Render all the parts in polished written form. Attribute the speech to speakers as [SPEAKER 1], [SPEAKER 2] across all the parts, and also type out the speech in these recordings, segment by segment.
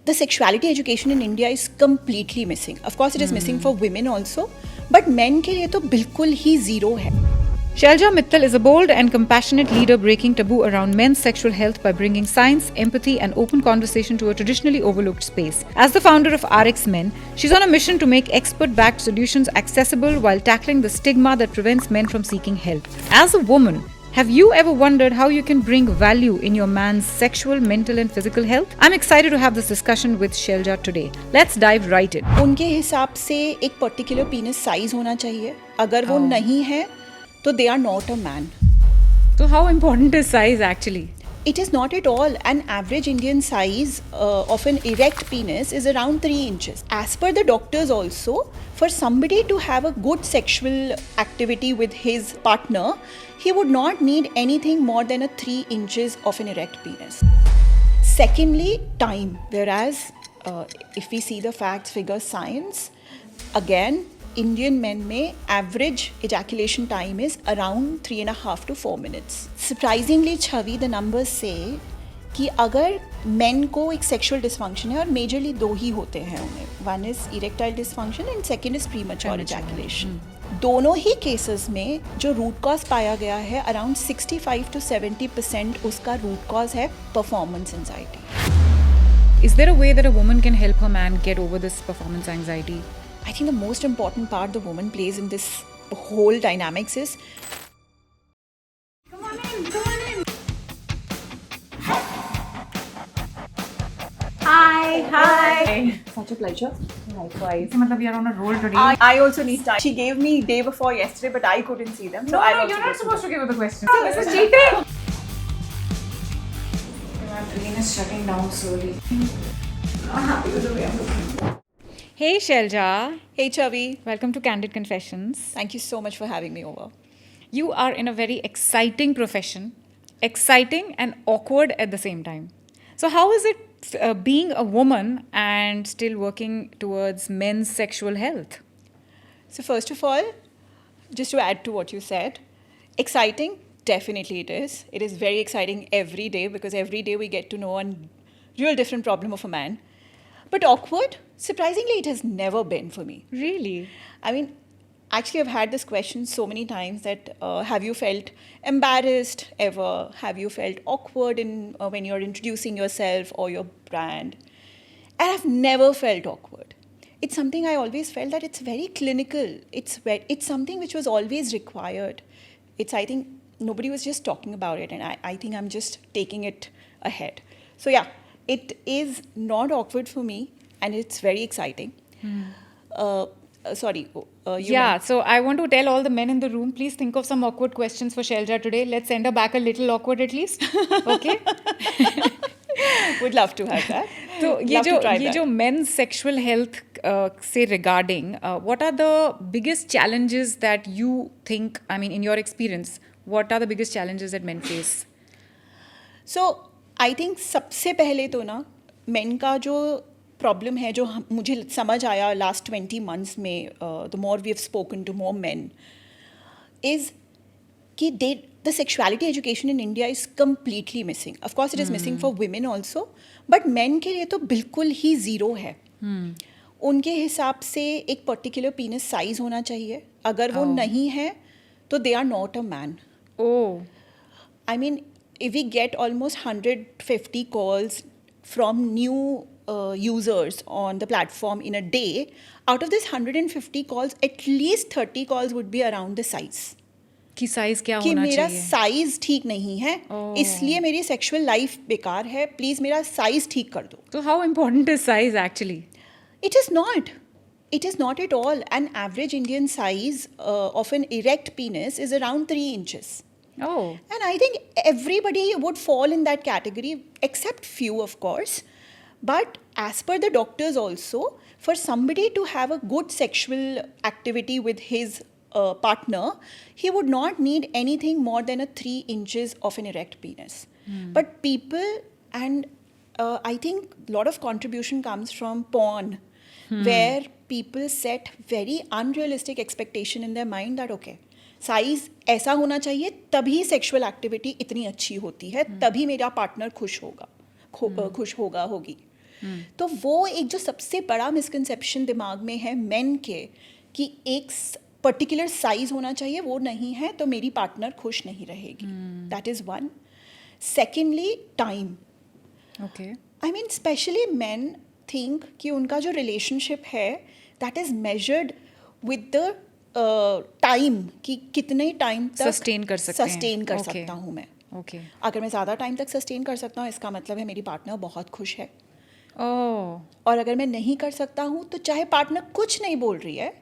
[SPEAKER 1] the sexuality education in India is completely missing. Of course, it is missing for women also, but men के लिए तो बिल्कुल ही zero है.
[SPEAKER 2] Shailja Mittal is a bold and compassionate leader breaking taboo around men's sexual health by bringing science, empathy, and open conversation to a traditionally overlooked space. As the founder of RX Men, she's on a mission to make expert-backed solutions accessible while tackling the stigma that prevents men from seeking help. As a woman, have you ever wondered how you can bring value in your man's sexual, mental, and physical health? I'm excited to have this discussion with Shailja today. Let's dive right in.
[SPEAKER 1] उनके हिसाब से एक particular penis size होना चाहिए. अगर वो नहीं है, तो they are not a man.
[SPEAKER 2] So how important is size actually?
[SPEAKER 1] It is not at all. An average Indian size of an erect penis is around 3 inches. As per the doctors also, for somebody to have a good sexual activity with his partner, he would not need anything more than a 3 inches of an erect penis. Secondly, time. Whereas if we see the facts, figures, science, again, Indian men में average ejaculation time is around 3.5 to 4 minutes. Surprisingly, Chhavi the numbers say कि अगर men को एक sexual dysfunction है और majorly 2 ही होते हैं उन्हें. One is erectile dysfunction and second is premature ejaculation. दोनों ही cases में जो root cause पाया गया है around 65 to 70% उसका root cause है performance anxiety.
[SPEAKER 2] Is there a way that a woman can help her man get over this performance anxiety?
[SPEAKER 1] I think the most important part the woman plays in this whole dynamics is
[SPEAKER 2] Come on in. Hi.
[SPEAKER 1] such a pleasure.
[SPEAKER 2] Likewise. मतलब you're on a roll today.
[SPEAKER 1] I also need time. She gave me day before yesterday, but I couldn't see them. So
[SPEAKER 2] You're not supposed to give her the question. See, this is cheating. My brain is shutting down slowly. I'm happy with the way I'm looking. Hey Shailja.
[SPEAKER 1] Hey Chavi.
[SPEAKER 2] Welcome to Candid Confessions.
[SPEAKER 1] Thank you so much for having me over.
[SPEAKER 2] You are in a very exciting profession. Exciting and awkward at the same time. So how is it being a woman and still working towards men's sexual health?
[SPEAKER 1] So first of all, just to add to what you said, exciting, definitely it is. It is very exciting every day because every day we get to know a real different problem of a man. But awkward, surprisingly, it has never been for me.
[SPEAKER 2] Really?
[SPEAKER 1] I mean, actually, I've had this question so many times that have you felt embarrassed ever? Have you felt awkward when you're introducing yourself or your brand? And I've never felt awkward. It's something I always felt that it's very clinical. It's something which was always required. I think nobody was just talking about it, and I think I'm just taking it ahead. So yeah, it is not awkward for me, and it's very exciting. Sorry.
[SPEAKER 2] So I want to tell all the men in the room, please think of some awkward questions for Shailja today. Let's send her back a little awkward at least. Okay?
[SPEAKER 1] Would love to have that.
[SPEAKER 2] So ये जो men's sexual health से regarding, what are the biggest challenges that you think, I mean, in your experience, what are the biggest challenges that men face?
[SPEAKER 1] So I think सबसे पहले तो ना men का जो problem है जो मुझे समझ आया लास्ट 20 मंथ्स में the more we have spoken to more man is कि the sexuality education in India is completely missing. Of course it is missing for women also, but man के लिए तो बिल्कुल ही ज़ीरो है. उनके हिसाब से एक पर्टिकुलर पीनस साइज होना चाहिए. अगर वो नहीं है तो they are not a man. I mean if we get almost 150 calls from new users on the platform in a day, out of this 150 calls, at least 30 calls would be around the size.
[SPEAKER 2] कि size क्या
[SPEAKER 1] कि
[SPEAKER 2] होना
[SPEAKER 1] मेरा
[SPEAKER 2] चाहिए?
[SPEAKER 1] Size ठीक नहीं है, इसलिए मेरी सेक्सुअल लाइफ बेकार है, प्लीज मेरा साइज ठीक कर दो.
[SPEAKER 2] So how important is size actually?
[SPEAKER 1] It is not. It is not at all. An average Indian size of an erect penis is around 3 inches.
[SPEAKER 2] Oh.
[SPEAKER 1] And I think everybody would fall in that category, except few, of course. But as per the doctors also, for somebody to have a good sexual activity with his partner, he would not need anything more than a 3 inches of an erect penis. But people, and I think a lot of contribution comes from porn, where people set very unrealistic expectation in their mind that, okay, size ऐसा होना चाहिए तभी sexual activity इतनी अच्छी होती है, तभी मेरा पार्टनर खुश होगा होगी. तो वो एक जो सबसे बड़ा मिसकंसेप्शन दिमाग में है मेन के कि एक पर्टिकुलर साइज होना चाहिए, वो नहीं है तो मेरी पार्टनर खुश नहीं रहेगी. That is one. Secondly, time.
[SPEAKER 2] Okay.
[SPEAKER 1] I mean specially main think कि उनका जो रिलेशनशिप है that is measured with the time, कि कितने टाइम तक
[SPEAKER 2] Sustain कर सकते हैं.
[SPEAKER 1] सस्टेन कर
[SPEAKER 2] Okay.
[SPEAKER 1] सकता हूँ मैं.
[SPEAKER 2] Okay.
[SPEAKER 1] अगर मैं ज़्यादा टाइम तक सस्टेन कर सकता हूँ इसका मतलब है मेरी पार्टनर बहुत खुश है.
[SPEAKER 2] Oh.
[SPEAKER 1] और अगर मैं नहीं कर सकता हूँ तो चाहे पार्टनर कुछ नहीं बोल रही है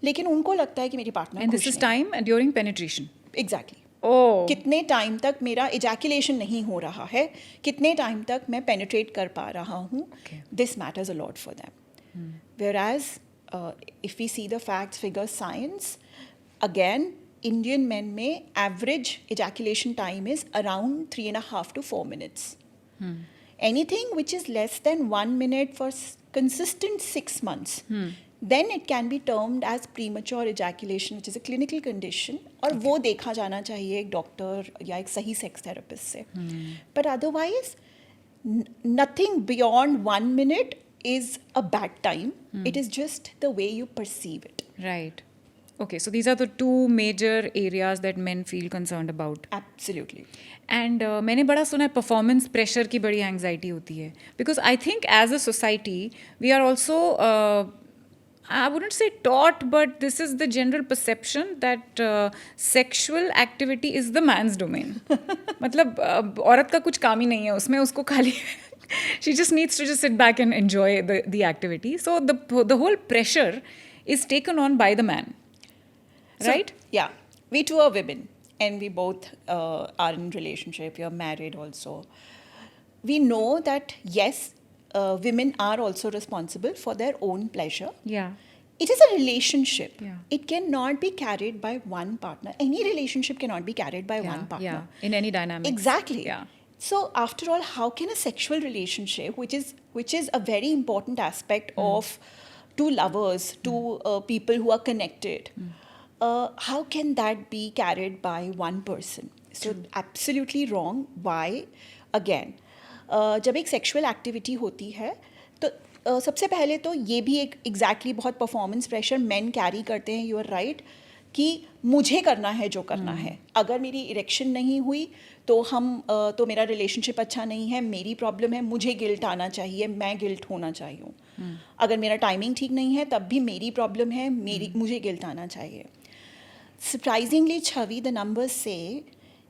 [SPEAKER 1] लेकिन उनको लगता है कि मेरी पार्टनर
[SPEAKER 2] And
[SPEAKER 1] खुश
[SPEAKER 2] this is
[SPEAKER 1] नहीं.
[SPEAKER 2] time during penetration.
[SPEAKER 1] Exactly.
[SPEAKER 2] Oh.
[SPEAKER 1] कितने टाइम तक मेरा इजैकुलेशन नहीं हो रहा है, कितने टाइम तक मैं पेनिट्रेट कर पा रहा हूँ,
[SPEAKER 2] Okay.
[SPEAKER 1] This matters a lot for them. Whereas if we see the facts, figures, science, again Indian men में average ejaculation time is around 3.5 to 4 minutes. Anything which is less than 1 minute for consistent 6 months, then it can be termed as premature ejaculation, which is a clinical condition. और वो देखा जाना चाहिए एक doctor या एक सही सेक्स थेरेपिस्ट से. But otherwise, nothing beyond 1 minute is a bad time. It is just the way you perceive it.
[SPEAKER 2] Right. Okay, so these are the two major areas that men feel concerned about.
[SPEAKER 1] Absolutely.
[SPEAKER 2] And मैंने बड़ा सुना है performance pressure की बड़ी anxiety होती है because I think as a society we are also I wouldn't say taught but this is the general perception that sexual activity is the man's domain. मतलब औरत का कुछ काम ही नहीं है उसमें, उसको खाली she just needs to just sit back and enjoy the activity. So the whole pressure is taken on by the man.
[SPEAKER 1] So,
[SPEAKER 2] Right?
[SPEAKER 1] yeah. We two are women and we both are in relationship. We are married also. We know that yes, women are also responsible for their own pleasure.
[SPEAKER 2] Yeah.
[SPEAKER 1] It is a relationship.
[SPEAKER 2] Yeah.
[SPEAKER 1] It cannot be carried by one partner. Any relationship cannot be carried by one partner.
[SPEAKER 2] Yeah, in any dynamic.
[SPEAKER 1] Exactly.
[SPEAKER 2] Yeah.
[SPEAKER 1] So after all, how can a sexual relationship, which is a very important aspect of two lovers, two people who are connected, how can that be carried by one person? So absolutely wrong. Why? Again, जब एक sexual activity होती है तो सबसे पहले तो ये भी एक एग्जैक्टली बहुत परफॉर्मेंस प्रेशर मेन कैरी करते हैं. यू आर राइट कि मुझे करना है जो करना है. अगर मेरी इरेक्शन नहीं हुई तो मेरा रिलेशनशिप अच्छा नहीं है, मेरी प्रॉब्लम है, मुझे गिल्ट आना चाहिए, मैं गिल्ट होना चाहिए. अगर मेरा टाइमिंग ठीक नहीं है तब भी मेरी प्रॉब्लम है, मुझे गिल्ट आना चाहिए. सरप्राइजिंगली छवि द नंबर्स से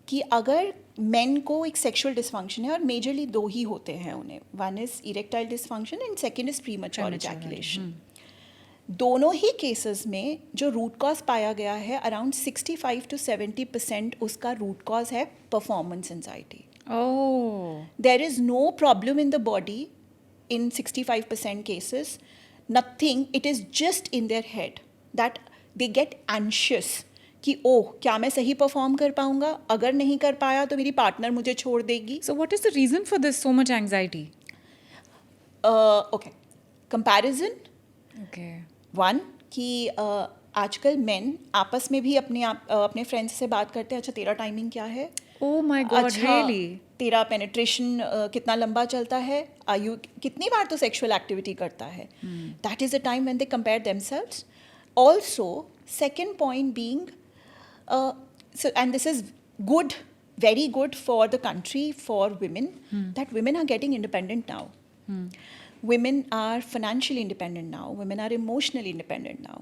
[SPEAKER 1] कि अगर मेन को एक सेक्सुअल डिसफंक्शन है और मेजरली दो ही होते हैं उन्हें, one is erectile dysfunction and second is premature ejaculation. दोनों ही केसेस में जो रूट कॉज पाया गया है अराउंड 65 to 70% उसका रूट कॉज है performance anxiety.
[SPEAKER 2] Oh.
[SPEAKER 1] There is no problem in the body in 65% cases. Nothing. It is just in their head that they get anxious कि ओह क्या मैं सही परफॉर्म कर पाऊंगा, अगर नहीं कर पाया तो मेरी पार्टनर मुझे छोड़ देगी.
[SPEAKER 2] So what is the reason for this so much anxiety?
[SPEAKER 1] Okay. Comparison.
[SPEAKER 2] Okay.
[SPEAKER 1] One कि आजकल मेन आपस में भी अपने फ्रेंड्स से बात करते हैं, अच्छा तेरा टाइमिंग क्या है,
[SPEAKER 2] Oh my God,
[SPEAKER 1] अच्छा
[SPEAKER 2] really?
[SPEAKER 1] तेरा पेनिट्रेशन कितना लंबा चलता है, आयु कितनी बार तो सेक्सुअल एक्टिविटी करता है. That is a time when they compare themselves. Also second point being and this is good, very good for the country, for women, that women are getting independent now. Women are financially independent now. Women are emotionally independent now.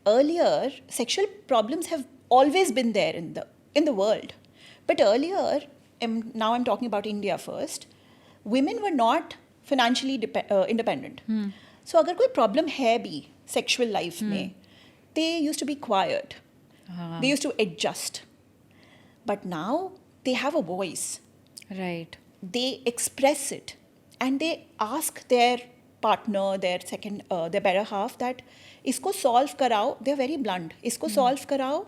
[SPEAKER 1] Earlier, sexual problems have always been there in the world. But earlier, now I'm talking about India first, women were not financially independent. So अगर कोई problem है भी sexual life में, they used to be quiet. They used to adjust. But now they have a voice.
[SPEAKER 2] Right.
[SPEAKER 1] They express it and they ask their partner, their better half that इसको solve कराओ. They're very blunt. इसको solve कराओ,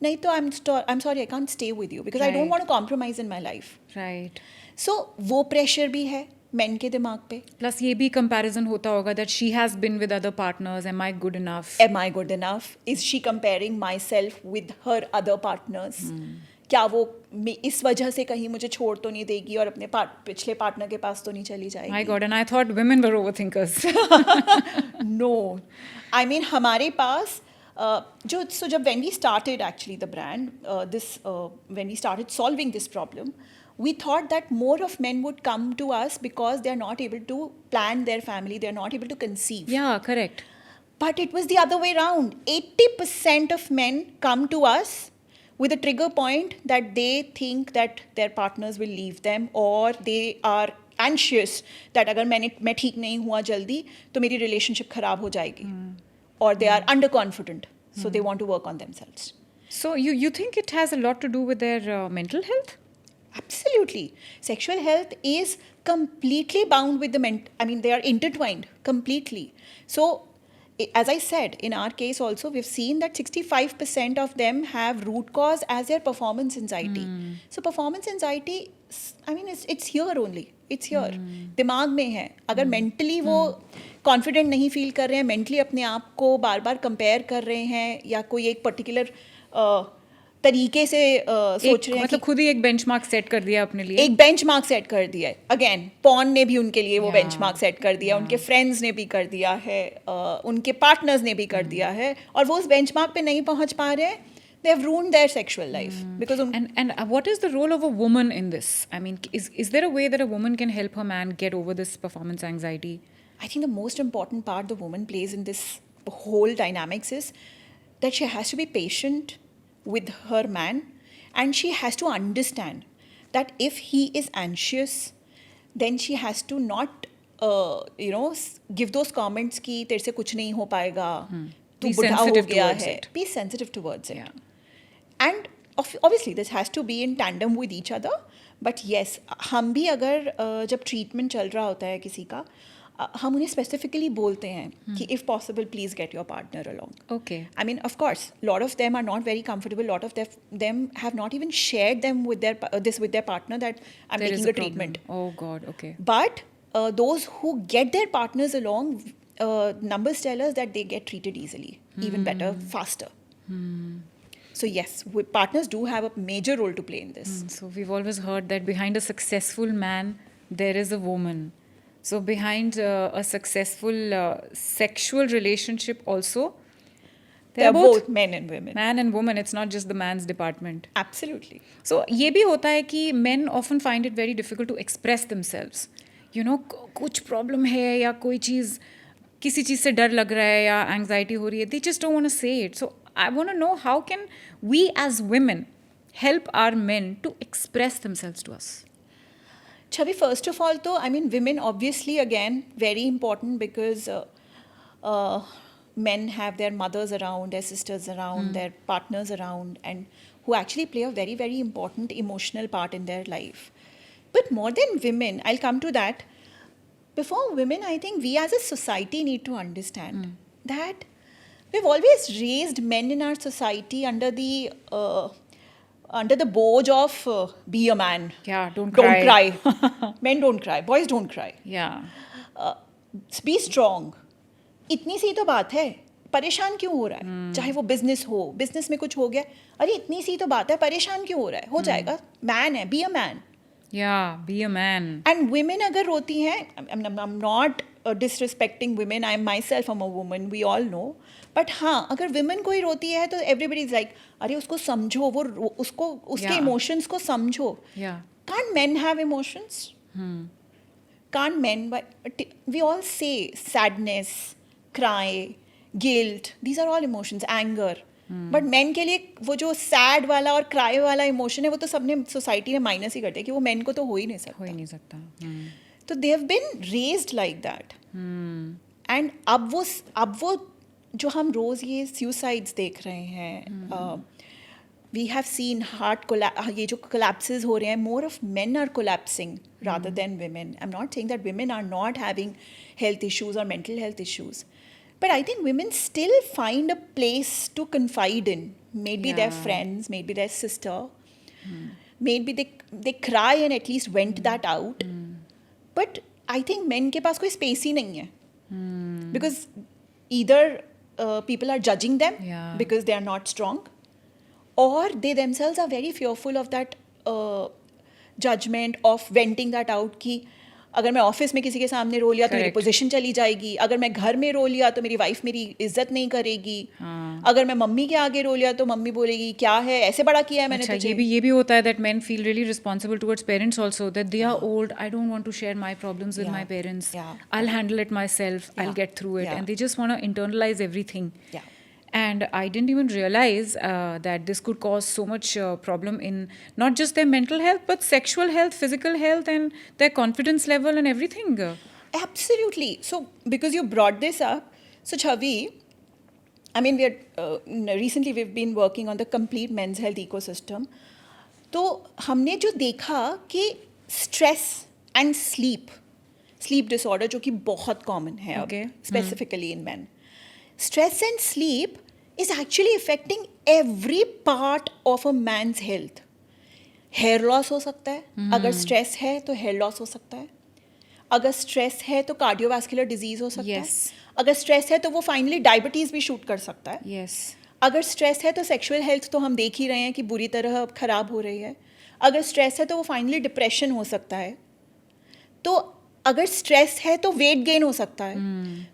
[SPEAKER 1] नहीं तो I'm sorry, I can't stay with you because I don't
[SPEAKER 2] Right.
[SPEAKER 1] want to compromise in my life.
[SPEAKER 2] Right.
[SPEAKER 1] So वो pressure भी है men के दिमाग पे.
[SPEAKER 2] Plus ये भी comparison होता होगा that she has been with other partners. Am I good enough?
[SPEAKER 1] Am I good enough? Is she comparing myself with her other partners? क्या वो इस वजह से कहीं मुझे छोड़ तो नहीं देगी और अपने पिछले पार्टनर के पास तो नहीं चली जाएगी.
[SPEAKER 2] My God, and I thought women were overthinkers.
[SPEAKER 1] No, I mean हमारे पास जब when we started actually the brand, when we started solving this problem, we thought that more of men would come to us because they are not able to plan their family, they are not able to conceive.
[SPEAKER 2] Yeah, correct.
[SPEAKER 1] But it was the other way around. 80% of men come to us with a trigger point that they think that their partners will leave them, or they are anxious that अगर मैं ठीक नहीं हुआ जल्दी तो मेरी relationship खराब हो जाएगी, or they are underconfident, so they want to work on themselves.
[SPEAKER 2] So you think it has a lot to do with their mental health?
[SPEAKER 1] Absolutely. Sexual health is completely bound with they are intertwined completely. So, as I said, in our case also, we've seen that 65% of them have root cause as their performance anxiety. So, performance anxiety, it's here only. It's here. दिमाग में है. अगर mentally वो confident नहीं feel कर रहे हैं, mentally अपने आप को बार बार compare कर रहे हैं, या कोई एक particular तरीके से सोच रहे हैं,
[SPEAKER 2] मतलब खुद ही एक बेंचमार्क सेट कर दिया अपने लिए,
[SPEAKER 1] एक बेंचमार्क सेट कर दिया है. अगेन पॉर्न ने भी उनके लिए वो बेंचमार्क सेट कर दिया, उनके फ्रेंड्स ने भी कर दिया है, उनके पार्टनर्स ने भी कर दिया है, और वो उस बेंचमार्क पे नहीं पहुंच पा रहे हैं. They have ruined their sexual life because
[SPEAKER 2] and what is the role of a woman in this? I mean, is there a way that a woman can help her man get over this performance anxiety?
[SPEAKER 1] I think the most important part the woman plays in this whole dynamics is that she has to be patient with her man, and she has to understand that if he is anxious, then she has to not give those comments कि तेरे से कुछ नहीं हो पाएगा, तू बुढ़ा हो गया है. Be sensitive towards it. Yeah. And obviously this has to be in tandem with each other. But yes, हम भी अगर जब ट्रीटमेंट चल रहा होता है किसी का, हम उन्हें स्पेसिफिकली बोलते हैं कि if possible please get your partner along.
[SPEAKER 2] Okay.
[SPEAKER 1] I mean, of course, lot of them are not very comfortable. Lot of them have not even shared them with their partner that I'm
[SPEAKER 2] There is
[SPEAKER 1] taking a
[SPEAKER 2] problem.
[SPEAKER 1] treatment.
[SPEAKER 2] Oh God, okay.
[SPEAKER 1] But those who get their partners along, numbers tell us that they get treated easily, even better, faster. So yes, partners do have a major role to play in this.
[SPEAKER 2] So we've always heard that behind a successful man, there is a woman. So behind a successful sexual relationship also,
[SPEAKER 1] They are both men and women.
[SPEAKER 2] Man and woman, it's not just the man's department.
[SPEAKER 1] Absolutely.
[SPEAKER 2] So ये भी होता है कि men often find it very difficult to express themselves. You know, कुछ problem है या कोई चीज़, किसी चीज़ से डर लग रहा है या anxiety हो रही है, they just don't want to say it. So I want to know, how can we as women help our men to express themselves to us?
[SPEAKER 1] Chavi, first of all, though, I mean, women obviously, again, very important because men have their mothers around, their sisters around, their partners around, and who actually play a very, very important emotional part in their life. But more than women, I'll come to that. Before women, I think we as a society need to understand that we've always raised men in our society under the board of be a man.
[SPEAKER 2] Yeah, don't cry.
[SPEAKER 1] Men don't cry. Boys don't cry.
[SPEAKER 2] Yeah.
[SPEAKER 1] Be strong. इतनी सी तो बात है, परेशान क्यों हो रहा है? चाहे वो बिजनेस में कुछ हो गया, अरे इतनी सी तो बात है, परेशान क्यों हो रहा है? हो जाएगा. मैन है, be a man.
[SPEAKER 2] Yeah, be a man.
[SPEAKER 1] And women अगर रोती हैं, I'm not disrespecting women, I myself am a woman, we all know. But हाँ, अगर women कोई रोती है तो everybody is like, अरे उसको समझो, उसके emotions को समझो.
[SPEAKER 2] Yeah.
[SPEAKER 1] Can't men have emotions? Can't men? But we all say sadness, cry, guilt. These are all emotions. Anger. But man के लिए वो जो सैड वाला और क्राई वाला इमोशन है, वो तो सबने सोसाइटी ने माइनस ही करते हैं कि वो मैन को तो हो ही नहीं सकता. तो they have been raised like that. And अब वो जो हम रोज ये सुसाइड्स देख रहे हैं, वी हैव सीन ये जो कोलैप्सेस हो रहे हैं, more of men are collapsing rather than women. I am not saying that women are not having health issues और mental health issues. But I think women still find a place to confide in. Maybe their friends, maybe their sister. Maybe they cry and at least vent that out. But I think men के पास कोई space ही नहीं है. Because either people are judging them because they are not strong, or they themselves are very fearful of that judgment, of venting that out कि अगर मैं office में किसी के सामने रो लिया तो मेरी
[SPEAKER 2] Correct.
[SPEAKER 1] पोजीशन चली जाएगी, अगर मैं घर में रो लिया तो मेरी वाइफ मेरी इज्जत नहीं करेगी, अगर मैं मम्मी के आगे रो लिया तो मम्मी बोलेगी क्या है ऐसे बड़ा किया है मैंने
[SPEAKER 2] अच्छा
[SPEAKER 1] तुझे.
[SPEAKER 2] ये भी होता है that men feel really responsible towards parents also, that they are old, I don't want to share my problems with
[SPEAKER 1] Yeah.
[SPEAKER 2] my parents,
[SPEAKER 1] Yeah.
[SPEAKER 2] I'll handle it myself, I'll
[SPEAKER 1] Yeah.
[SPEAKER 2] get through it,
[SPEAKER 1] Yeah.
[SPEAKER 2] and they just want to internalize everything.
[SPEAKER 1] Yeah.
[SPEAKER 2] And I didn't even realize that this could cause so much problem in not just their mental health but sexual health, physical health, and their confidence level and everything.
[SPEAKER 1] Absolutely. So, because you brought this up, so Chavi, I mean, recently we've been working on the complete men's health ecosystem. तो हमने जो देखा कि stress and sleep disorder जो कि बहुत common है अब
[SPEAKER 2] Okay.
[SPEAKER 1] Specifically in man, stress and sleep is actually affecting every part of a man's health. Hair loss हो सकता है, अगर स्ट्रेस है तो हेयर लॉस हो सकता है, अगर स्ट्रेस है तो कार्डियोवास्कुलर डिजीज हो सकता
[SPEAKER 2] Yes.
[SPEAKER 1] है, अगर स्ट्रेस है तो वो फाइनली डायबिटीज भी शूट कर सकता है,
[SPEAKER 2] Yes.
[SPEAKER 1] अगर स्ट्रेस है तो सेक्सुअल हेल्थ तो हम देख ही रहे हैं कि बुरी तरह अब खराब हो रही है, अगर स्ट्रेस है तो वो फाइनली डिप्रेशन हो सकता है, तो अगर स्ट्रेस है तो वेट गेन हो सकता है.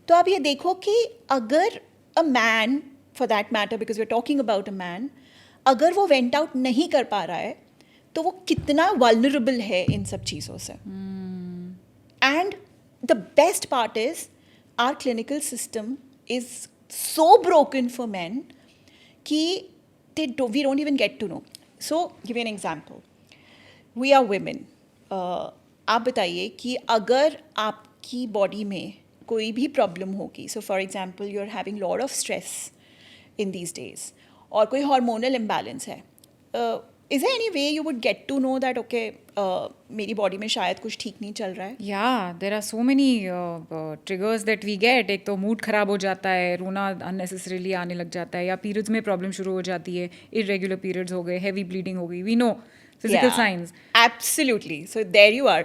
[SPEAKER 1] तो आप ये देखो कि अगर a man, for that matter because we are talking about a man, अगर वो वेंट आउट नहीं कर पा रहा है तो वो कितना वल्नरेबल है इन सब चीज़ों से. And the best part is our clinical system is so broken for man कि we don't even get to know. So, give you an example. We are women. आप बताइए कि अगर आपकी बॉडी में कोई भी प्रॉब्लम होगी, so for example you are having lot of stress in these days, और कोई हार्मोनल इम्बैलेंस है, is there any way you would get to know that okay मेरी बॉडी में शायद कुछ ठीक नहीं चल रहा है?
[SPEAKER 2] Yeah, there are so many triggers that we get. एक तो मूड खराब हो जाता है, रोना unnecessarily आने लग जाता है, या पीरियड्स में प्रॉब्लम शुरू हो जाती है, irregular periods हो गए, heavy bleeding हो गई, we know physical
[SPEAKER 1] Yeah,
[SPEAKER 2] signs.
[SPEAKER 1] Absolutely. So there you are.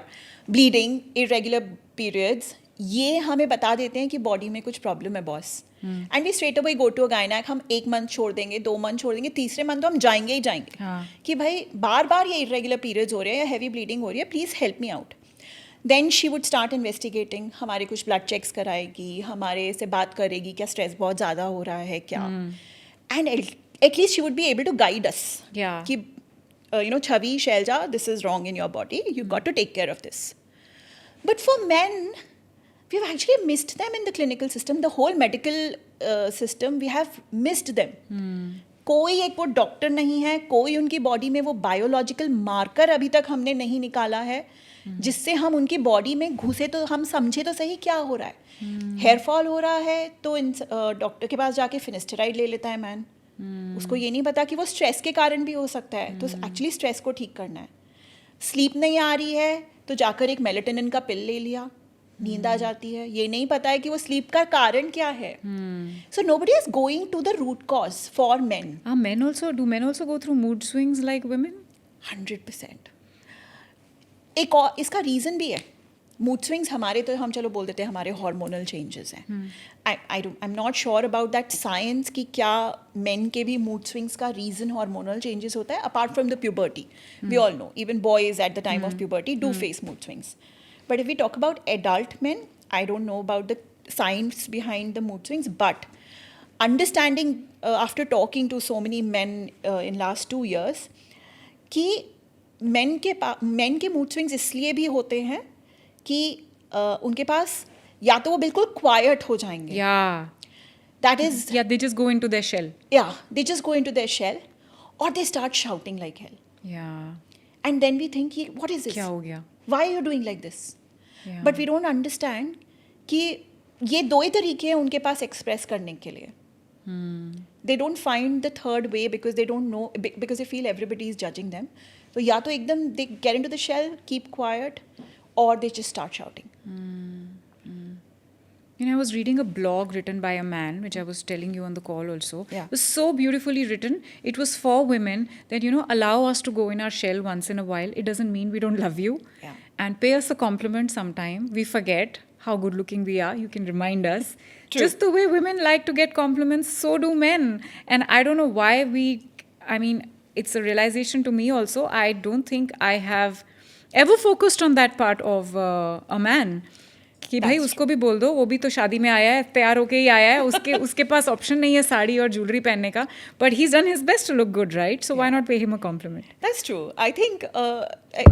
[SPEAKER 1] Bleeding, irregular periods, ये हमें बता देते हैं कि बॉडी में कुछ प्रॉब्लम है boss. And we straight away go to a gynaec. हम 1 मंथ छोड़ देंगे, 2 मंथ छोड़ देंगे, तीसरे मंथ तो हम जाएंगे ही जाएंगे.
[SPEAKER 2] हाँ.
[SPEAKER 1] कि भाई बार बार ये इरेगुलर पीरियड्स हो रहे हैं या हैवी ब्लीडिंग हो रही है, please help me out. Then she would start investigating, हमारे कुछ ब्लड चेक्स कराएगी, हमारे से बात करेगी क्या स्ट्रेस बहुत ज़्यादा हो रहा है क्या, and at least she would be able to guide us
[SPEAKER 2] Yeah.
[SPEAKER 1] कि Chavi, Shailja, this is wrong in your body, you've got to take care of this. But for men, we've actually missed them in the clinical system, the whole medical system, we have missed them. कोई एक वो doctor नहीं है, कोई उनकी body में वो biological marker अभी तक हमने नहीं निकाला है जिससे हम उनकी बॉडी में घुसे तो हम समझे तो सही क्या हो रहा है. हेयर फॉल हो रहा है तो डॉक्टर के पास जाके फिनिस्टेराइड ले लेता है मैन. उसको ये नहीं पता कि वो स्ट्रेस के कारण भी हो सकता है, तो एक्चुअली स्ट्रेस को ठीक करना है. स्लीप नहीं आ रही है तो जाकर एक मेलेटोनिन का पिल ले लिया, नींद आ जाती है. ये नहीं पता है कि वो स्लीप का कारण क्या है. So nobody is going to the root cause for men.
[SPEAKER 2] Do men also go through mood swings like women?
[SPEAKER 1] 100%. एक और इसका रीज़न भी है. मूड स्विंग्स हमारे तो हम चलो बोल देते हैं हमारे हार्मोनल चेंजेस हैं. I am not sure about that science कि क्या मेन के भी मूड स्विंग्स का रीज़न हार्मोनल चेंजेस होता है apart from the puberty. We all know even boys at the time of puberty do face mood swings. But if we talk about adult men, I don't know about the science behind the mood swings, but understanding after talking to so many men in last 2 years कि men के mood swings इसलिए भी होते हैं कि उनके पास या तो वो बिल्कुल quiet हो जाएंगे.
[SPEAKER 2] Yeah.
[SPEAKER 1] That is,
[SPEAKER 2] Yeah, they just go into their shell.
[SPEAKER 1] yeah, they just go into their shell or they start shouting like hell.
[SPEAKER 2] Yeah.
[SPEAKER 1] And then we think, what is this?
[SPEAKER 2] क्या हो गया?
[SPEAKER 1] Why are you doing like this?
[SPEAKER 2] Yeah.
[SPEAKER 1] But we don't understand कि ये 2 ही तरीके हैं उनके पास express करने के लिए. They don't find the third way because they don't know, because they feel everybody is judging them. तो या तो एकदम they get into the shell, keep quiet, or they just start shouting.
[SPEAKER 2] I was reading a blog written by a man, which I was telling you on the call also.
[SPEAKER 1] Yeah.
[SPEAKER 2] It was so beautifully written. It was for women that, allow us to go in our shell once in a while. It doesn't mean we don't love you.
[SPEAKER 1] Yeah.
[SPEAKER 2] And pay us a compliment sometime. We forget how good looking we are. You can remind us.
[SPEAKER 1] True.
[SPEAKER 2] Just the way women like to get compliments, so do men. And I don't know why I mean, it's a realization to me also. I don't think I have ever focused on that part of a man. कि भाई
[SPEAKER 1] That's
[SPEAKER 2] उसको भी बोल दो, वो भी तो शादी में आया है, तैयार होके ही आया है, उसके पास ऑप्शन नहीं है साड़ी और ज्वेलरी पहनने का, but he is done his best to look good, right? So why not pay him a compliment?
[SPEAKER 1] That's true. I think,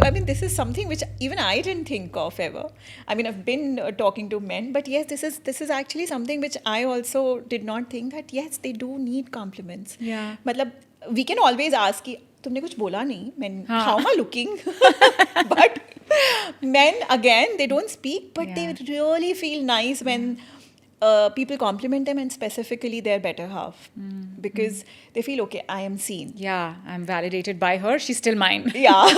[SPEAKER 1] I mean, this is something which even I didn't think of ever. I mean, I've been talking to men, but yes, this is actually something which I also did not think that yes, they do need compliments.
[SPEAKER 2] Yeah.
[SPEAKER 1] मतलब we can always ask कि तुमने कुछ बोला नहीं, men,
[SPEAKER 2] हाँ.
[SPEAKER 1] how am I looking? But men again, they don't speak, but
[SPEAKER 2] Yeah.
[SPEAKER 1] they really feel nice when people compliment them, and specifically their better half, because they feel okay, I am seen.
[SPEAKER 2] Yeah, I'm validated by her, she's still mine.
[SPEAKER 1] Yeah.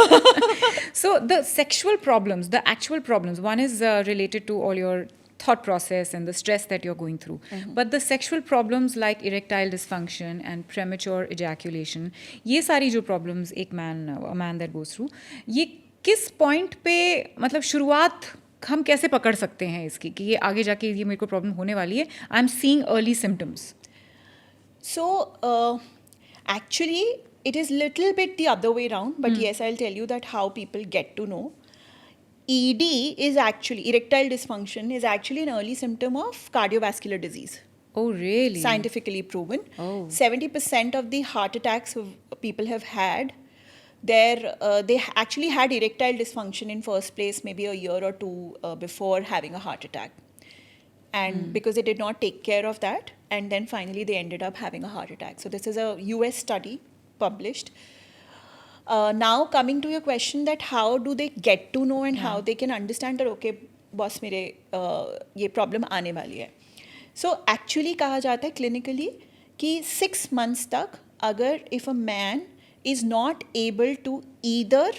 [SPEAKER 2] So the sexual problems, the actual problems, one is related to all your thought process and the stress that you're going through. But the sexual problems like erectile dysfunction and premature ejaculation, ये सारी जो problems a man that goes through, ये किस point पे, मतलब शुरुआत हम कैसे पकड़ सकते हैं इसकी कि ये आगे जाके ये मेरे को प्रॉब्लम होने वाली है? I am seeing early symptoms.
[SPEAKER 1] So, actually, it is little bit the other way around, but yes, I'll tell you that how people get to know. ED is actually, erectile dysfunction is actually an early symptom of cardiovascular disease.
[SPEAKER 2] Oh, really?
[SPEAKER 1] Scientifically proven.
[SPEAKER 2] Oh.
[SPEAKER 1] 70% of the heart attacks people have had, they actually had erectile dysfunction in first place maybe a year or two before having a heart attack. And because they did not take care of that, and then finally they ended up having a heart attack. So this is a US study published. Now coming to your question that how do they get to know and how they can understand that okay, boss मेरे ये problem आने वाली है. So actually कहा जाता है clinically कि 6 months तक अगर if a man is not able to either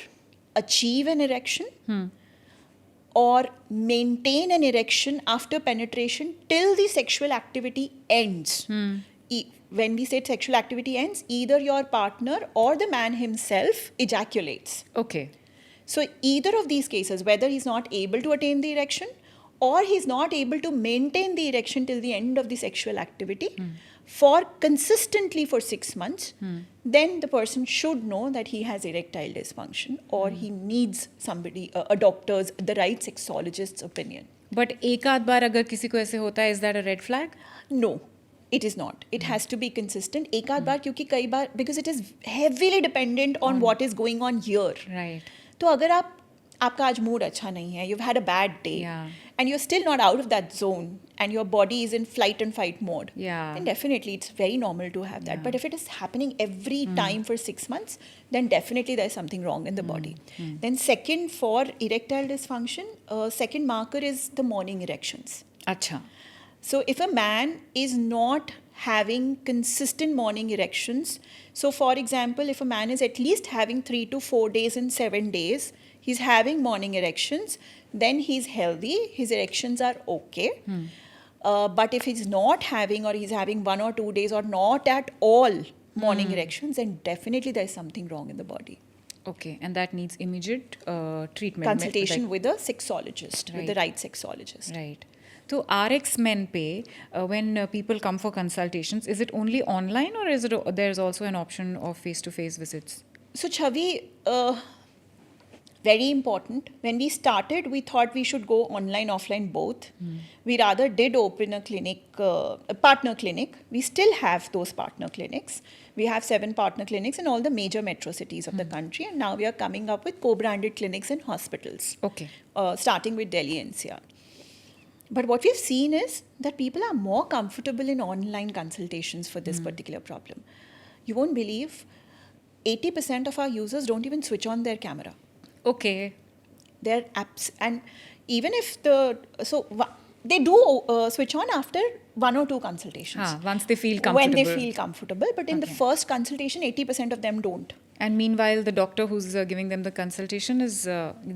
[SPEAKER 1] achieve an erection or maintain an erection after penetration till the sexual activity ends. When we say sexual activity ends, either your partner or the man himself ejaculates.
[SPEAKER 2] Okay.
[SPEAKER 1] So either of these cases, whether he's not able to attain the erection or he's not able to maintain the erection till the end of the sexual activity for consistently for 6 months, then the person should know that he has erectile dysfunction or he needs somebody, a doctor's, the right sexologist's opinion.
[SPEAKER 2] But एक आध बार अगर किसी को ऐसे होता है, is that a red flag?
[SPEAKER 1] No, it is not. It has to be consistent. एक आध बार क्योंकि कई बार, because it is heavily dependent on what is going on here.
[SPEAKER 2] Right.
[SPEAKER 1] तो अगर आपका आज मूड अच्छा नहीं है, you've had a bad day,
[SPEAKER 2] Yeah.
[SPEAKER 1] and you're still not out of that zone, and your body is in flight and fight mode,
[SPEAKER 2] Yeah.
[SPEAKER 1] then definitely it's very normal to have that. But if it is happening every time for 6 months, then definitely there's something wrong in the body. Then second, for erectile dysfunction, second marker is the morning erections.
[SPEAKER 2] अच्छा.
[SPEAKER 1] So if a man is not having consistent morning erections, so for example, if a man is at least having 3 to 4 days in 7 days, he's having morning erections, then he's healthy, his erections are okay. But if he's not having, or he's having 1 or 2 days or not at all morning erections, then definitely there's something wrong in the body.
[SPEAKER 2] Okay, and that needs immediate treatment.
[SPEAKER 1] Consultation with a sexologist, with the right sexologist.
[SPEAKER 2] Right. So RX Men पे, when people come for consultations, is it only online or is it there's also an option of face-to-face visits?
[SPEAKER 1] So Chavi, very important. When we started, we thought we should go online, offline, both. We rather did open a clinic, a partner clinic. We still have those partner clinics. We have 7 partner clinics in all the major metro cities of the country, and now we are coming up with co-branded clinics in hospitals.
[SPEAKER 2] Okay.
[SPEAKER 1] Starting with Delhi NCR. But what we've seen is that people are more comfortable in online consultations for this particular problem. You won't believe 80% of our users don't even switch on their camera.
[SPEAKER 2] Okay.
[SPEAKER 1] Their apps, and even if they do switch on after 1 or 2 consultations.
[SPEAKER 2] Once they feel comfortable.
[SPEAKER 1] When they feel comfortable, but in the first consultation, 80% of them don't.
[SPEAKER 2] And meanwhile, the doctor who's giving them the consultation is,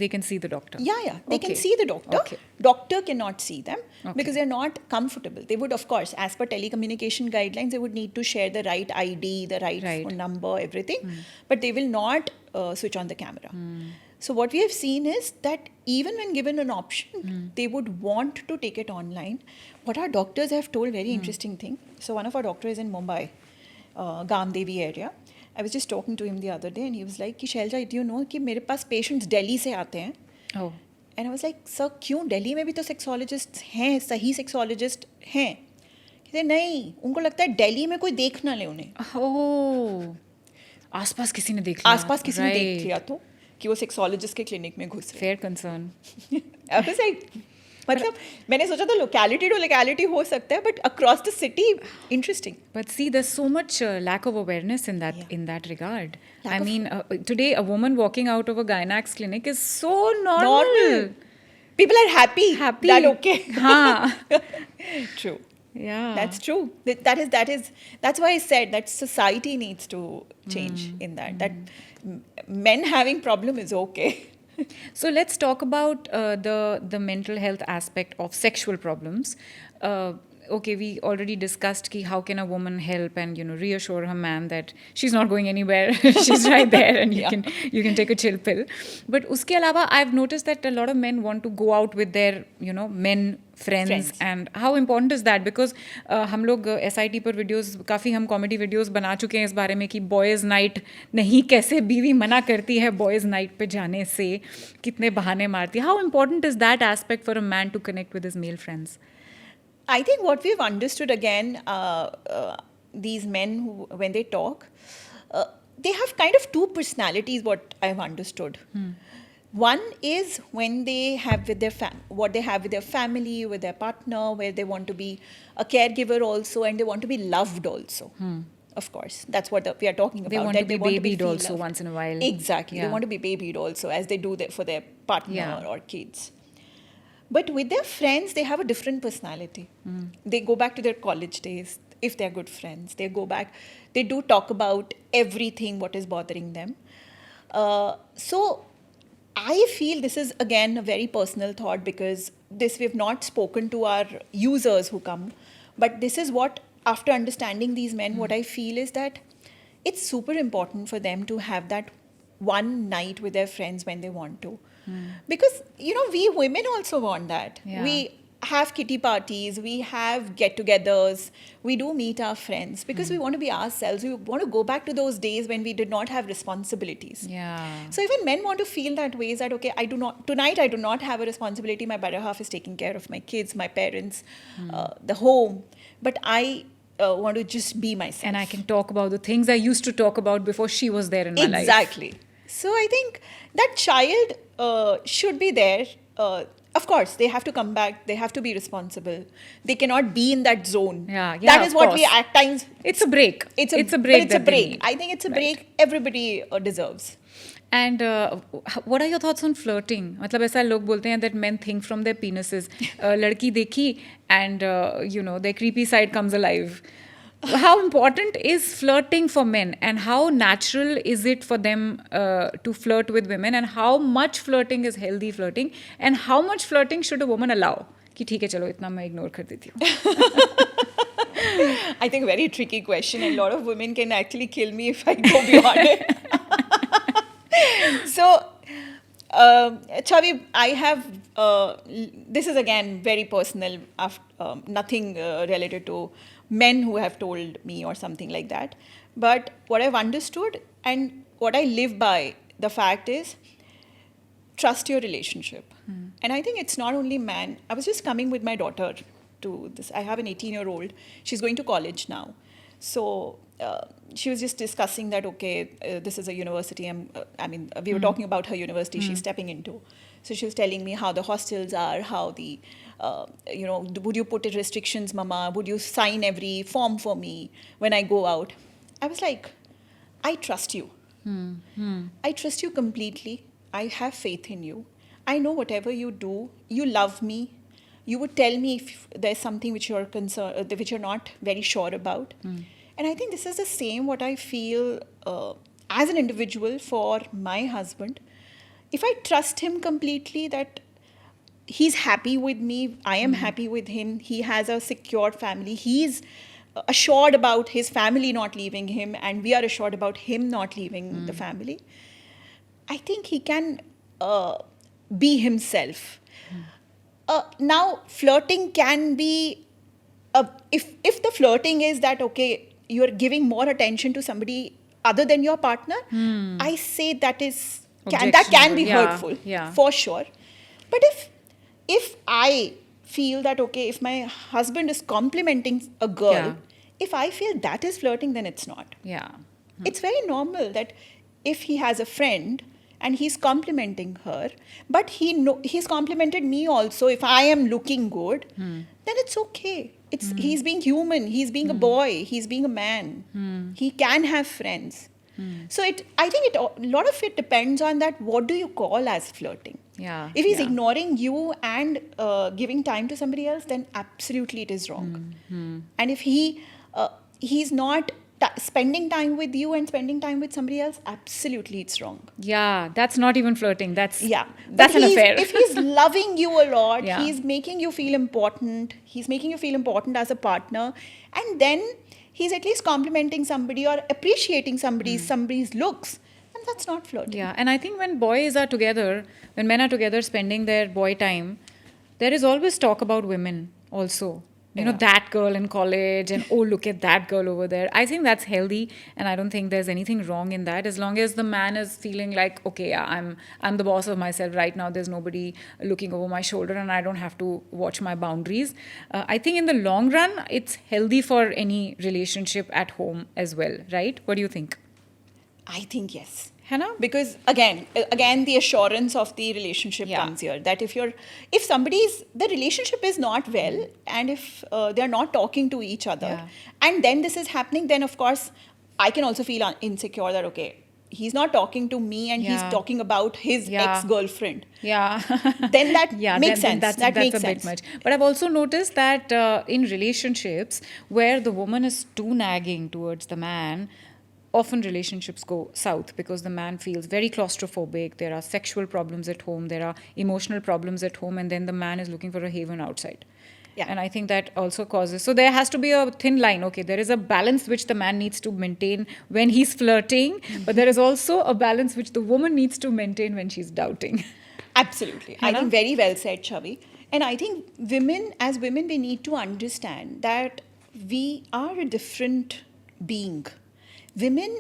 [SPEAKER 2] they can see the doctor.
[SPEAKER 1] Yeah. They can see the doctor.
[SPEAKER 2] Okay.
[SPEAKER 1] Doctor cannot see them because they're not comfortable. They would, of course, as per telecommunication guidelines, they would need to share the right ID, the right phone number, everything. But they will not switch on the camera. So what we have seen is that even when given an option, they would want to take it online. What our doctors have told, very interesting thing. So one of our doctors is in Mumbai, Gamdevi area. I was just talking to him the other day and he was like कि Selja, do you know कि मेरे पास patients Delhi से आते हैं.
[SPEAKER 2] Oh.
[SPEAKER 1] And I was like, sir, क्यों? दिल्ली में भी तो सेक्सोलॉजिस्ट हैं, सही सेक्सोलॉजिस्ट हैं. कहते नहीं, उनको लगता है दिल्ली में कोई देख ना ले उन्हें.
[SPEAKER 2] Oh. आसपास किसी ने देख लिया.
[SPEAKER 1] आसपास किसी ने देख लिया तो कि वो सेक्सोलॉजिस्ट के क्लिनिक में घुस रहे.
[SPEAKER 2] Fair concern.
[SPEAKER 1] I was like, मतलब मैंने सोचा था लोकेलिटी टू लोकेलिटी हो सकता है, but across the city interesting.
[SPEAKER 2] But see, there's so much lack of awareness in that
[SPEAKER 1] Yeah.
[SPEAKER 2] in that regard.
[SPEAKER 1] Lack
[SPEAKER 2] I
[SPEAKER 1] of-
[SPEAKER 2] mean, today a woman walking out of a gynax clinic is so normal.
[SPEAKER 1] People are happy.
[SPEAKER 2] Happy.
[SPEAKER 1] That okay.
[SPEAKER 2] हाँ.
[SPEAKER 1] True.
[SPEAKER 2] Yeah.
[SPEAKER 1] That's true. That's why I said that society needs to change in that. That men having problem is okay.
[SPEAKER 2] So let's talk about the mental health aspect of sexual problems. Okay, we already discussed ki how can a woman help and reassure her man that she's not going anywhere, she's right there, and you can take a chill pill. But uske alawa, I've noticed that a lot of men want to go out with their men friends. And how important is that? Because हम लोग SIT पर videos काफ़ी हम comedy videos बना चुके हैं इस बारे में कि बॉयज़ नाइट नहीं, कैसे बीवी मना करती है बॉयज़ नाइट पे जाने से, कितने बहाने मारती है. How important is that aspect for a man to connect with his male friends?
[SPEAKER 1] I think what we've understood again, these men who, when they talk, they have kind of two personalities. What I've understood, one is when they have with their what they have with their family, with their partner, where they want to be a caregiver also, and they want to be loved also. Of course, that's what we are talking about.
[SPEAKER 2] They want
[SPEAKER 1] that
[SPEAKER 2] to be babied
[SPEAKER 1] feel
[SPEAKER 2] also
[SPEAKER 1] loved.
[SPEAKER 2] once in a while.
[SPEAKER 1] Exactly,
[SPEAKER 2] Yeah.
[SPEAKER 1] they want to be babied also, as they do that for their partner
[SPEAKER 2] Yeah.
[SPEAKER 1] or kids. But with their friends, they have a different personality. They go back to their college days, if they're good friends. They go back, they do talk about everything, what is bothering them. So I feel this is, again, a very personal thought, because this we've not spoken to our users who come. But this is what, after understanding these men, what I feel is that it's super important for them to have that one night with their friends when they want to. Because, we women also want that.
[SPEAKER 2] Yeah.
[SPEAKER 1] We have kitty parties, we have get-togethers, we do meet our friends because we want to be ourselves. We want to go back to those days when we did not have responsibilities.
[SPEAKER 2] Yeah.
[SPEAKER 1] So even men want to feel that way, is that, okay, tonight I do not have a responsibility. My better half is taking care of my kids, my parents, the home. But I want to just be myself.
[SPEAKER 2] And I can talk about the things I used to talk about before she was there in my life.
[SPEAKER 1] Exactly. So I think that child should be there. Of course, they have to come back. They have to be responsible. They cannot be in that zone.
[SPEAKER 2] Yeah,
[SPEAKER 1] That is
[SPEAKER 2] of
[SPEAKER 1] what we
[SPEAKER 2] course.
[SPEAKER 1] at times.
[SPEAKER 2] It's a break.
[SPEAKER 1] It's a
[SPEAKER 2] break.
[SPEAKER 1] But it's a
[SPEAKER 2] that they
[SPEAKER 1] break.
[SPEAKER 2] need.
[SPEAKER 1] I think it's a
[SPEAKER 2] Right.
[SPEAKER 1] break everybody deserves.
[SPEAKER 2] And what are your thoughts on flirting? मतलब ऐसा लोग बोलते हैं that men think from their penises. लड़की देखी and their creepy side comes alive. How important is flirting for men, and how natural is it for them to flirt with women, and how much flirting is healthy flirting, and how much flirting should a woman allow? कि ठीक है चलो इतना मैं ignore कर देती हूँ.
[SPEAKER 1] I think very tricky question, and a lot of women can actually kill me if I go beyond it. So, Chavi, I have, this is again very personal, nothing related to men who have told me or something like that. But what I've understood and what I live by, the fact is, trust your relationship. And I think it's not only man. I was just coming with my daughter to this. I have an 18-year-old. She's going to college now. So she was just discussing that, okay, this is a university. We were talking about her university she's stepping into. So she was telling me how the hostels are, how the, would you put restrictions, mama? Would you sign every form for me when I go out? I was like, I trust you. I trust you completely. I have faith in you. I know whatever you do, you love me. You would tell me if there's something which you're concerned, which you're not very sure about. And I think this is the same what I feel as an individual for my husband. If I trust him completely, that he's happy with me, I am happy with him, he has a secure family, he's assured about his family not leaving him, and we are assured about him not leaving the family, I think he can be himself. Now, flirting can be, if the flirting is that, okay, you're giving more attention to somebody other than your partner, I say that that can be
[SPEAKER 2] Yeah,
[SPEAKER 1] hurtful,
[SPEAKER 2] yeah.
[SPEAKER 1] for sure. But if I feel that, okay, if my husband is complimenting a girl,
[SPEAKER 2] Yeah.
[SPEAKER 1] if I feel that is flirting, then it's not.
[SPEAKER 2] Yeah.
[SPEAKER 1] It's very normal that if he has a friend and he's complimenting her, but he's complimented me also, if I am looking good, then it's okay. He's being human, he's being a boy, he's being a man. He can have friends. So I think a lot of it depends on that, what do you call as flirting?
[SPEAKER 2] Yeah,
[SPEAKER 1] If he's
[SPEAKER 2] yeah.
[SPEAKER 1] ignoring you and giving time to somebody else, then absolutely it is wrong. And if he's not spending time with you and spending time with somebody else, absolutely it's wrong.
[SPEAKER 2] Yeah, that's not even flirting. That's
[SPEAKER 1] But
[SPEAKER 2] an affair.
[SPEAKER 1] if he's loving you a lot,
[SPEAKER 2] Yeah.
[SPEAKER 1] he's making you feel important. He's making you feel important as a partner, and then he's at least complimenting somebody or appreciating somebody's looks, and that's not flirting.
[SPEAKER 2] Yeah, and I think when boys are together, when men are together spending their boy time, there is always talk about women also. You know,
[SPEAKER 1] Yeah.
[SPEAKER 2] that girl in college, and oh, look at that girl over there. I think that's healthy, and I don't think there's anything wrong in that, as long as the man is feeling like, okay, yeah, I'm the boss of myself right now. There's nobody looking over my shoulder, and I don't have to watch my boundaries. I think in the long run, it's healthy for any relationship at home as well, right? What do you think?
[SPEAKER 1] I think yes.
[SPEAKER 2] Hannah?
[SPEAKER 1] Because again the assurance of the relationship
[SPEAKER 2] Yeah.
[SPEAKER 1] comes here, that if the relationship is not well, and if they're not talking to each other,
[SPEAKER 2] Yeah.
[SPEAKER 1] and then this is happening, then of course I can also feel insecure that, okay, he's not talking to me and he's
[SPEAKER 2] Yeah.
[SPEAKER 1] talking about his
[SPEAKER 2] Yeah.
[SPEAKER 1] ex-girlfriend.
[SPEAKER 2] Yeah.
[SPEAKER 1] Then that makes
[SPEAKER 2] then
[SPEAKER 1] sense.
[SPEAKER 2] That's,
[SPEAKER 1] That
[SPEAKER 2] that's
[SPEAKER 1] makes
[SPEAKER 2] a
[SPEAKER 1] sense.
[SPEAKER 2] bit much. But I've also noticed that in relationships where the woman is too nagging towards the man, often relationships go south because the man feels very claustrophobic. There are sexual problems at home, there are emotional problems at home, and then the man is looking for a haven outside.
[SPEAKER 1] Yeah.
[SPEAKER 2] And I think that also causes. So there has to be a thin line. Okay, there is a balance which the man needs to maintain when he's flirting, but there is also a balance which the woman needs to maintain when she's doubting.
[SPEAKER 1] Absolutely. I
[SPEAKER 2] Hannah?
[SPEAKER 1] think very well said, Chavi. And I think as women, we need to understand that we are a different being. Women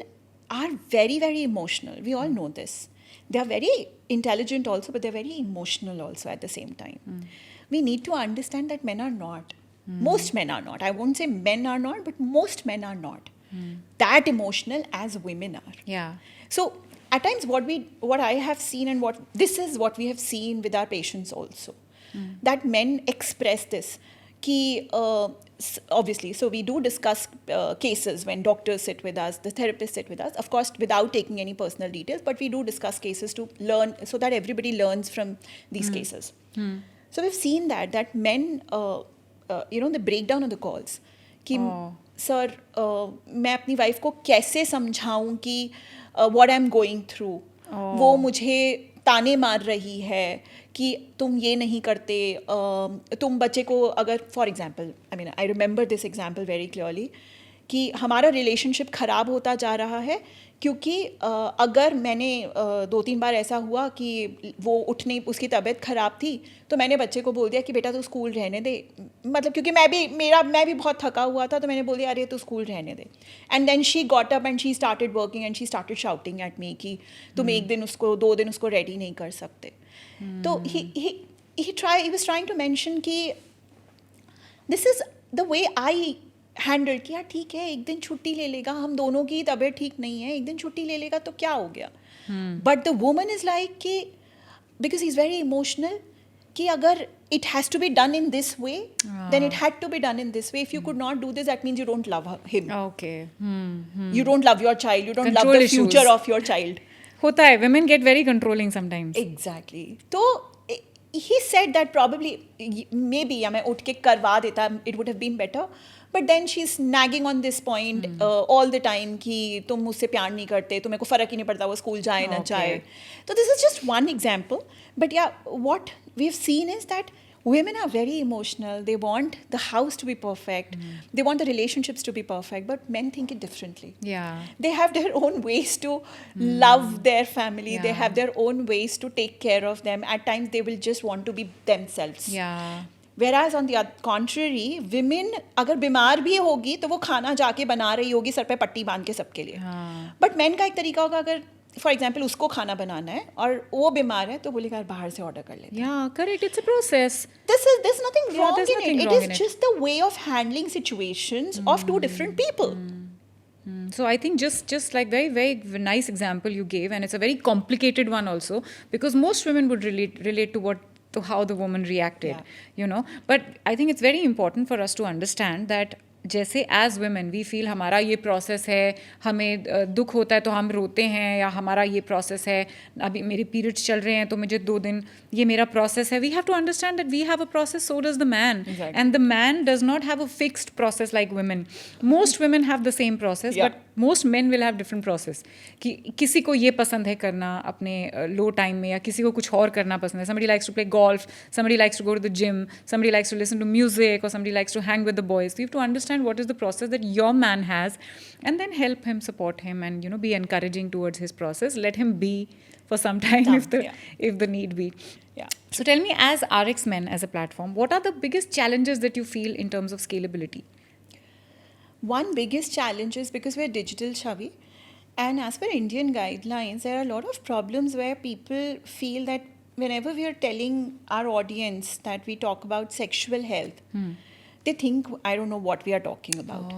[SPEAKER 1] are very, very emotional. We all know this. They are very intelligent also, but they're very emotional also at the same time. We need to understand that men are not. Most men are not. I won't say men are not, but most men are not that emotional as women are.
[SPEAKER 2] Yeah.
[SPEAKER 1] So at times what I have seen, and this is what we have seen with our patients also, that men express this. Obviously, so we do discuss cases when doctors sit with us, the therapists sit with us, of course, without taking any personal details, but we do discuss cases to learn, so that everybody learns from these cases. So we've seen that men, they break down on the calls. कि sir मैं अपनी wife को कैसे समझाऊं कि what I'm going through, वो मुझे ताने मार रही है कि तुम ये नहीं करते, तुम बच्चे को अगर for example I remember this example very clearly कि हमारा रिलेशनशिप ख़राब होता जा रहा है क्योंकि अगर मैंने 2-3 बार ऐसा हुआ कि वो उसकी तबीयत ख़राब थी तो मैंने बच्चे को बोल दिया कि बेटा तू स्कूल रहने दे, मतलब क्योंकि मैं भी बहुत थका हुआ था, तो मैंने बोल दिया अरे तू स्कूल रहने दे. And then she got up and she started working and she started shouting at me कि तुम 1 दिन उसको 2 दिन उसको रेडी नहीं कर सकते. तो he was trying to mention कि this is the way I handle किया, ठीक है 1 दिन छुट्टी ले लेगा, हम दोनों की तबीयत ठीक नहीं है, 1 दिन छुट्टी ले लेगा तो क्या हो गया. But the woman is like कि because he is very emotional कि अगर it has to be done in this way, then it had to be done in this way. If you could not do this, that means you don't love him.
[SPEAKER 2] Okay.
[SPEAKER 1] You don't love your child. You don't
[SPEAKER 2] Control
[SPEAKER 1] love the
[SPEAKER 2] issues.
[SPEAKER 1] future of your child.
[SPEAKER 2] होता है, women get very controlling sometimes.
[SPEAKER 1] Exactly. तो he said that probably maybe या मैं उठ के करवा देता, it would have been better. But then she's nagging on this point all the time कि तुम मुझसे प्यार नहीं करते, तुम्हें को फ़र्क ही नहीं पड़ता वो स्कूल जाए ना जाए. So this is just one example. But yeah, what we've seen is that women are very emotional. They want the house to be perfect. They want the relationships to be perfect. But men think it differently.
[SPEAKER 2] Yeah.
[SPEAKER 1] They have their own ways to love their family. They
[SPEAKER 2] Yeah.
[SPEAKER 1] have their own ways to take care of them. At times, they will just want to be themselves.
[SPEAKER 2] Yeah.
[SPEAKER 1] Whereas on the contrary, women अगर बीमार भी होगी तो वो खाना जाके बना रही होगी सर पे पट्टी बांध के सबके लिए. बट मैन का एक तरीका होगा, अगर फॉर एग्जाम्पल उसको खाना बनाना है और वो बीमार है तो बोलेगा यार बाहर से ऑर्डर कर लेते हैं.
[SPEAKER 2] Yeah, correct. It's a process.
[SPEAKER 1] There's nothing
[SPEAKER 2] Yeah,
[SPEAKER 1] wrong
[SPEAKER 2] there's
[SPEAKER 1] in
[SPEAKER 2] nothing
[SPEAKER 1] it.
[SPEAKER 2] wrong
[SPEAKER 1] It
[SPEAKER 2] in
[SPEAKER 1] is
[SPEAKER 2] it.
[SPEAKER 1] just the way of handling situations of two different people.
[SPEAKER 2] So I think just like very nice example you gave, and it's a very complicated one also, because most women would relate to how the woman reacted,
[SPEAKER 1] Yeah.
[SPEAKER 2] you know. But I think it's very important for us to understand that जैसे as women we feel हमारा ये process है, हमें दुख होता है तो हम रोते हैं, या हमारा ये प्रोसेस है, अभी मेरे पीरियड्स चल रहे हैं तो मुझे 2 दिन ये मेरा प्रोसेस है. We have to understand that we have a process, so does the man, and the man does not have a fixed process like women. Most women have the same process, but most men will have different process. कि किसी को ये पसंद है करना अपने लो time में, या किसी को कुछ और करना पसंद है. Somebody likes to play golf, somebody likes to go to the gym, somebody likes to listen to music, or somebody likes to hang with the boys. So you have to understand what is the process that your man has, and then help him, support him, and be encouraging towards his process. Let him be for some time if the need be.
[SPEAKER 1] Yeah.
[SPEAKER 2] So tell me, as RX Men as a platform, what are the biggest challenges that you feel in terms of scalability?
[SPEAKER 1] One biggest challenge is because we're digital, Shavi, and as per Indian guidelines, there are a lot of problems where people feel that whenever we are telling our audience that we talk about sexual health, they think I don't know what we are talking about.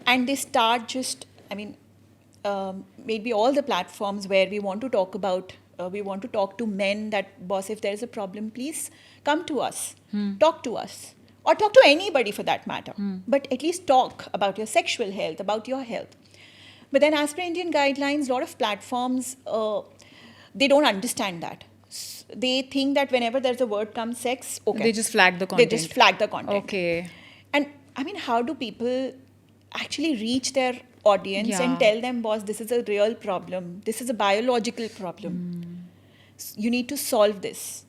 [SPEAKER 1] And they start just, maybe all the platforms where we want to talk about, we want to talk to men that, boss, if there is a problem, please come to us, talk to us, or talk to anybody for that matter. But at least talk about your sexual health, about your health. But then as per Indian guidelines, a lot of platforms, they don't understand that. They think that whenever there's a word comes sex, okay.
[SPEAKER 2] They just flag the content.
[SPEAKER 1] They just flag the content.
[SPEAKER 2] Okay.
[SPEAKER 1] And how do people actually reach their audience and tell them, boss, this is a real problem. This is a biological problem. You need to solve this.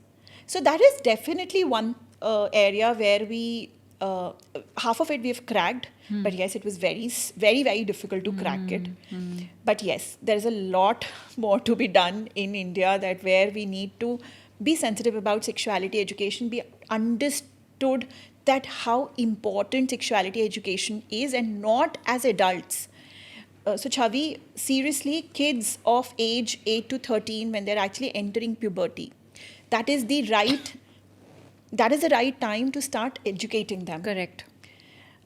[SPEAKER 1] So that is definitely one area where we, half of it we have cracked. But yes, it was very, very, very difficult to crack it. But yes, there is a lot more to be done in India, that where we need to be sensitive about sexuality education, be understood that how important sexuality education is, and not as adults. So Chavi, seriously, kids of age 8 to 13, when they're actually entering puberty, that is the right time to start educating them.
[SPEAKER 2] Correct.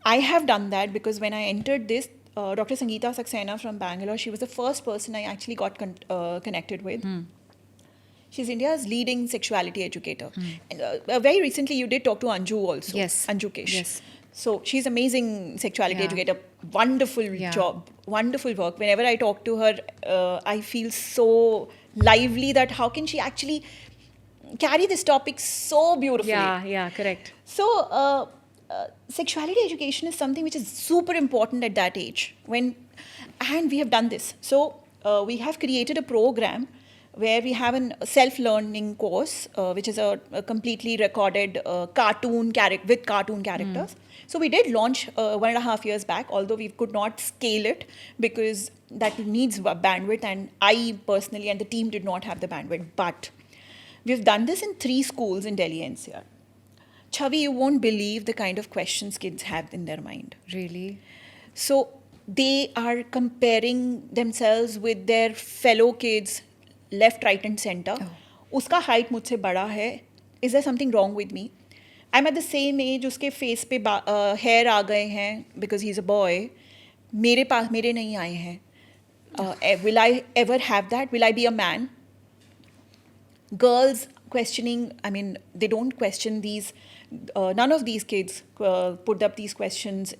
[SPEAKER 1] I have done that because when I entered this, Dr. Sangeeta Saxena from Bangalore, she was the first person I actually got connected with. She's India's leading sexuality educator. And, very recently, you did talk to Anju also.
[SPEAKER 2] Yes.
[SPEAKER 1] Anju Kesh.
[SPEAKER 2] Yes.
[SPEAKER 1] So she's amazing sexuality educator. Wonderful job. Wonderful work. Whenever I talk to her, I feel so lively that how can she actually carry this topic so beautifully.
[SPEAKER 2] Yeah, correct.
[SPEAKER 1] So, sexuality education is something which is super important at that age. And we have done this. So, we have created a program where we have a self-learning course, which is a completely recorded cartoon characters. So we did launch 1.5 years back, although we could not scale it because that needs bandwidth, and I personally and the team did not have the bandwidth. But we've done this in 3 schools in Delhi NCR. Chavi, you won't believe the kind of questions kids have in their mind.
[SPEAKER 2] Really?
[SPEAKER 1] So they are comparing themselves with their fellow kids, left, right and center. Uska height mujhse bada hai. Is there something wrong with me? I'm at the same age, uske face pe hair aa gaye hain because he's a boy. Mere nahi aaye hain. Will I ever have that? Will I be a man? Girls questioning, they don't question these. None of these kids put up these questions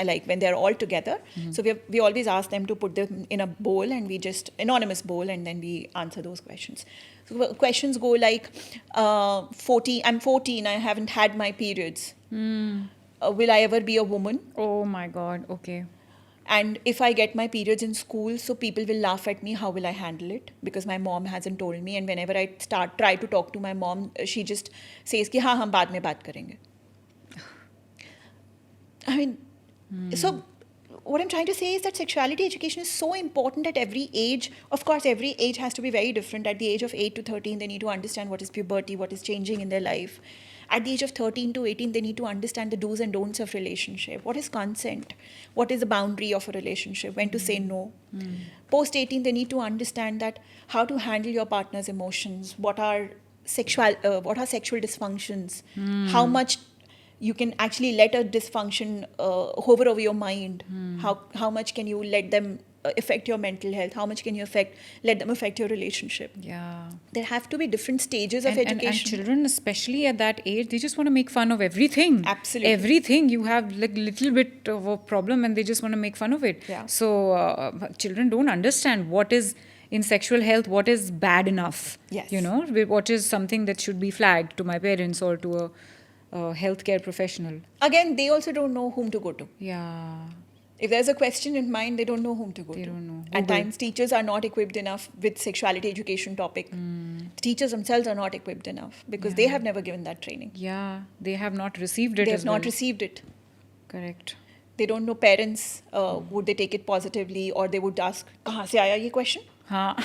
[SPEAKER 1] like when they're all together. So we always ask them to put them in a bowl, and we just anonymous bowl, and then we answer those questions. So questions go like, 14. I'm 14. I haven't had my periods. Will I ever be a woman?
[SPEAKER 2] Oh my God. Okay.
[SPEAKER 1] And if I get my periods in school, so people will laugh at me. How will I handle it? Because my mom hasn't told me. And whenever I try to talk to my mom, she just says कि हाँ हम बाद में बात करेंगे. So what I'm trying to say is that sexuality education is so important at every age. Of course, every age has to be very different. At the age of 8 to 13, they need to understand what is puberty, what is changing in their life. At the age of 13 to 18, they need to understand the do's and don'ts of relationship. What is consent? What is the boundary of a relationship? When to say no? Post 18, they need to understand that how to handle your partner's emotions. What are sexual dysfunctions? How much you can actually let a dysfunction hover over your mind. How much can you let them affect your mental health? How much can you let them affect your relationship?
[SPEAKER 2] Yeah.
[SPEAKER 1] There have to be different stages of education.
[SPEAKER 2] And children, especially at that age, they just want to make fun of everything.
[SPEAKER 1] Absolutely.
[SPEAKER 2] Everything. You have like little bit of a problem and they just want to make fun of it.
[SPEAKER 1] Yeah.
[SPEAKER 2] So children don't understand what is in sexual health, what is bad enough.
[SPEAKER 1] Yes.
[SPEAKER 2] You know, what is something that should be flagged to my parents or to a healthcare professional.
[SPEAKER 1] Again, they also don't know whom to go to.
[SPEAKER 2] Yeah.
[SPEAKER 1] If there's a question in mind, they don't know whom to go to.
[SPEAKER 2] They don't know.
[SPEAKER 1] At
[SPEAKER 2] Google.
[SPEAKER 1] times, teachers are not equipped enough with sexuality education topic. The teachers themselves are not equipped enough because they have never given that training.
[SPEAKER 2] Yeah. They have not received it
[SPEAKER 1] They
[SPEAKER 2] as
[SPEAKER 1] have not
[SPEAKER 2] well.
[SPEAKER 1] received it.
[SPEAKER 2] Correct.
[SPEAKER 1] They don't know parents, would they take it positively or they would ask, कहाँ से आया ये question?
[SPEAKER 2] हाँ.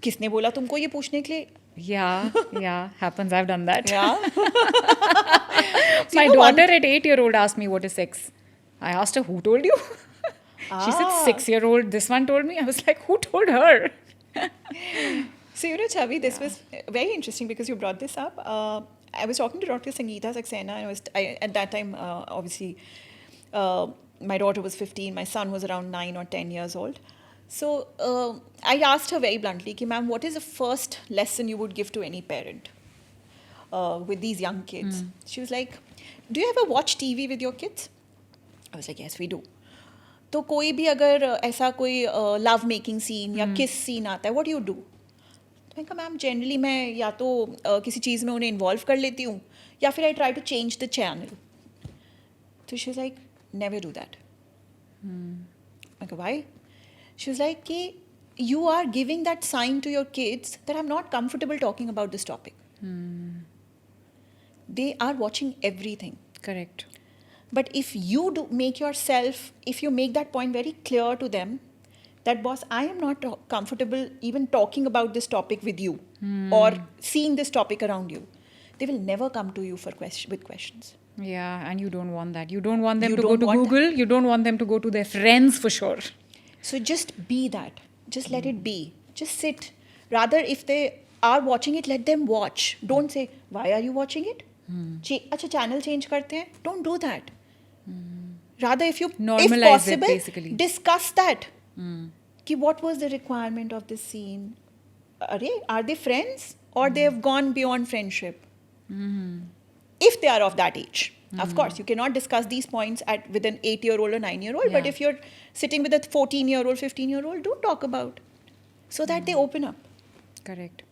[SPEAKER 1] किसने बोला तुमको ये पूछने के लिए?
[SPEAKER 2] Yeah. Happens. I've done that.
[SPEAKER 1] Yeah.
[SPEAKER 2] My
[SPEAKER 1] you know,
[SPEAKER 2] daughter at 8-year-old asked me what is sex. I asked her, who told you? She said, 6-year-old. This one told me. I was like, who told her?
[SPEAKER 1] So, you know, Chavi, this was very interesting because you brought this up. I was talking to Dr. Sangeeta Saxena, and at that time, obviously, my daughter was 15, my son was around 9 or 10 years old. So, I asked her very bluntly, ma'am, what is the first lesson you would give to any parent with these young kids? She was like, do you ever watch TV with your kids? I was like, yes, we do. तो कोई भी अगर ऐसा कोई love making scene या किस scene आता है, व्हाट डू यू डू? तो मैंने कहा मैम जनरली मैं या तो किसी चीज़ में उन्हें इन्वॉल्व कर लेती हूँ या फिर I try to change the channel. तो she was like never do that. मैं कहा व्हाई? शी वाज लाइक कि you are giving that sign to your kids that I'm not comfortable talking about this topic. They are watching everything.
[SPEAKER 2] Correct.
[SPEAKER 1] But if you if you make that point very clear to them, that boss, I am not comfortable even talking about this topic with you or seeing this topic around you, they will never come to you with questions.
[SPEAKER 2] Yeah, and you don't want that. You don't want them
[SPEAKER 1] You
[SPEAKER 2] to go
[SPEAKER 1] don't
[SPEAKER 2] to
[SPEAKER 1] want
[SPEAKER 2] Google. You don't want them to go to their friends for sure.
[SPEAKER 1] So just be that. Just let it be. Just sit. Rather, if they are watching it, let them watch. Don't say, why are you watching it? अच्छा channel change करते हैं. Don't do that. Rather, if
[SPEAKER 2] Normalize it,
[SPEAKER 1] possible,
[SPEAKER 2] basically.
[SPEAKER 1] discuss that. Ki what was the requirement of this scene? Are they friends or they have gone beyond friendship? If they are of that age. Of course, you cannot discuss these points with an 8-year-old or 9-year-old. But
[SPEAKER 2] Yeah.
[SPEAKER 1] if you're sitting with a 14-year-old, 15-year-old, do talk about so that they open up.
[SPEAKER 2] Correct.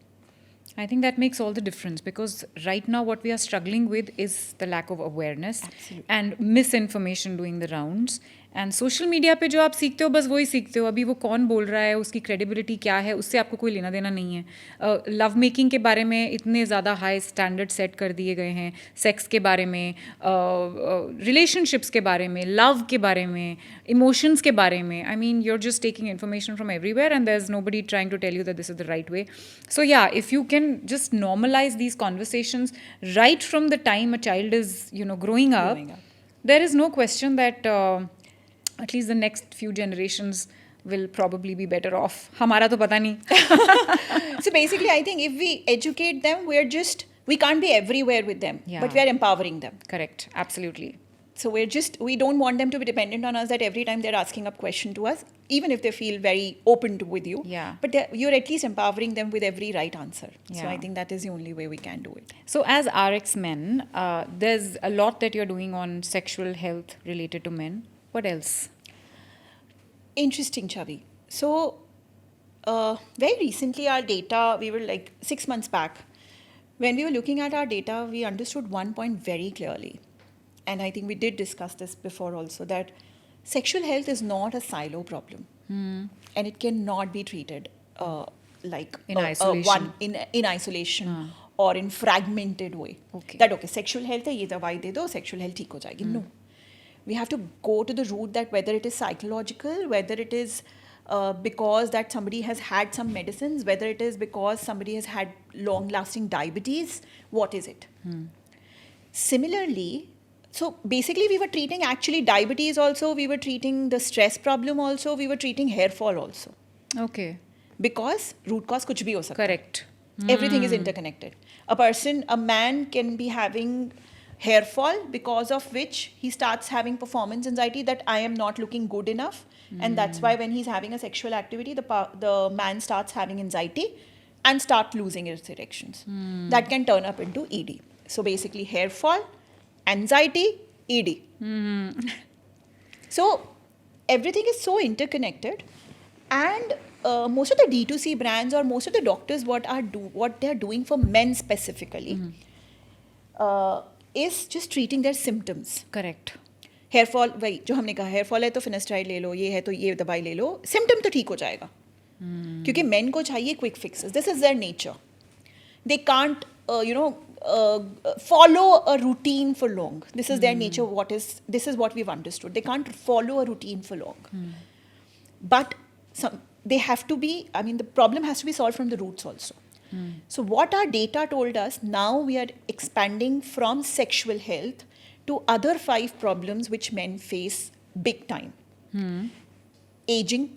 [SPEAKER 2] I think that makes all the difference because right now what we are struggling with is the lack of awareness.
[SPEAKER 1] Absolutely.
[SPEAKER 2] And misinformation doing the rounds. And social media पे जो आप सीखते हो बस वही सीखते हो. अभी वो कौन बोल रहा है, उसकी क्रेडिबिलिटी क्या है, उससे आपको कोई लेना देना नहीं है. लव मेकिंग के बारे में इतने ज़्यादा हाई स्टैंडर्ड सेट कर दिए गए हैं. सेक्स के बारे में, रिलेशनशिप्स के बारे में, लव के बारे में, इमोशंस के बारे में. I mean you are just taking information from everywhere and there is nobody trying to tell you that this is the right way. So yeah, if you can just normalize these conversations right from the time a child is, growing up, there is no question that at least the next few generations will probably be better off. Hamara to pata nahi.
[SPEAKER 1] So basically, I think if we educate them, we can't be everywhere with them,
[SPEAKER 2] Yeah.
[SPEAKER 1] but we are empowering them.
[SPEAKER 2] Correct. Absolutely.
[SPEAKER 1] So we don't want them to be dependent on us that every time they're asking a question to us, even if they feel very open with you.
[SPEAKER 2] Yeah.
[SPEAKER 1] But you're at least empowering them with every right answer. So
[SPEAKER 2] Yeah.
[SPEAKER 1] I think that is the only way we can do it.
[SPEAKER 2] So as RX men, there's a lot that you're doing on sexual health related to men. What else?
[SPEAKER 1] Interesting, Chavi. So very recently our data, we were like 6 months back, when we were looking at our data, we understood one point very clearly. And I think we did discuss this before also, that sexual health is not a silo problem. And it cannot be treated like
[SPEAKER 2] In isolation.
[SPEAKER 1] in isolation or in fragmented way.
[SPEAKER 2] Okay.
[SPEAKER 1] That sexual health है, ये दवाई दे दो, sexual health ठीक हो जाएगी. No. We have to go to the root that whether it is psychological, whether it is because that somebody has had some medicines, whether it is because somebody has had long-lasting diabetes, what is it? Similarly, so basically we were treating actually diabetes also, we were treating the stress problem also, we were treating hair fall also.
[SPEAKER 2] Okay.
[SPEAKER 1] Because root cause kuch bhi ho sakta hai.
[SPEAKER 2] Correct.
[SPEAKER 1] Everything is interconnected. A man can be having hair fall because of which he starts having performance anxiety that I am not looking good enough. And that's why when he's having a sexual activity, the man starts having anxiety and start losing his erections. That can turn up into ED. So basically hair fall, anxiety, ED. So everything is so interconnected, and most of the D2C brands or most of the doctors what they are doing for men specifically is just treating their symptoms.
[SPEAKER 2] Correct.
[SPEAKER 1] Hair fall, वही जो हमने कहा, hair fall है तो finasteride ले लो, ये है तो ये दवाई ले लो, सिम्टम तो ठीक हो जाएगा. क्योंकि मेन को चाहिए quick fixes. This is their nature. They can't follow a routine for long. This is their nature. This is what we've understood. They can't follow a routine for long. But they have to be, I mean, the problem has to be solved from the roots also. So what our data told us, now we are expanding from sexual health to other 5 problems which men face big time. Aging.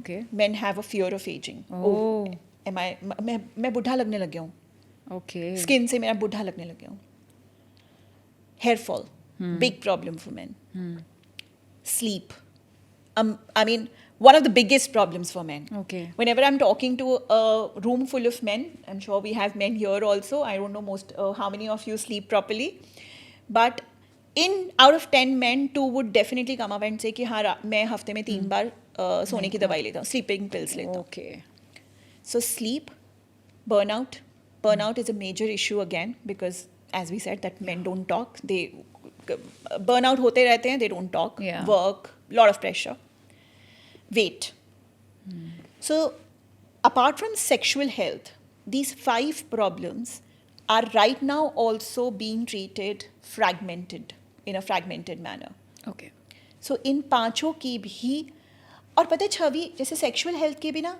[SPEAKER 2] Okay.
[SPEAKER 1] Men have a fear of aging.
[SPEAKER 2] Oh.
[SPEAKER 1] मैं बूढ़ा लगने लग गया हूँ.
[SPEAKER 2] Okay.
[SPEAKER 1] Skin से मेरा बूढ़ा लगने लग गया हूँ. Hair fall, big problem for men. Sleep. I mean, one of the biggest problems for men.
[SPEAKER 2] Okay.
[SPEAKER 1] Whenever I'm talking to a room full of men, I'm sure we have men here also. I don't know how many of you sleep properly, but out of 10 men, 2 would definitely come up and say कि हाँ मैं हफ्ते में 3 बार सोने की दवाई लेता हूँ, sleeping pills लेता हूँ.
[SPEAKER 2] Okay.
[SPEAKER 1] So sleep, burnout. Burnout is a major issue again because, as we said, that men don't talk. They burnout होते रहते हैं. They don't talk.
[SPEAKER 2] Yeah.
[SPEAKER 1] Work, lot of pressure. Weight. So, apart from sexual health, these 5 problems are right now also being treated in a fragmented manner.
[SPEAKER 2] Okay.
[SPEAKER 1] So, इन पांचों की भी, और पता है छवि, जैसे सेक्सुअल हेल्थ के भी ना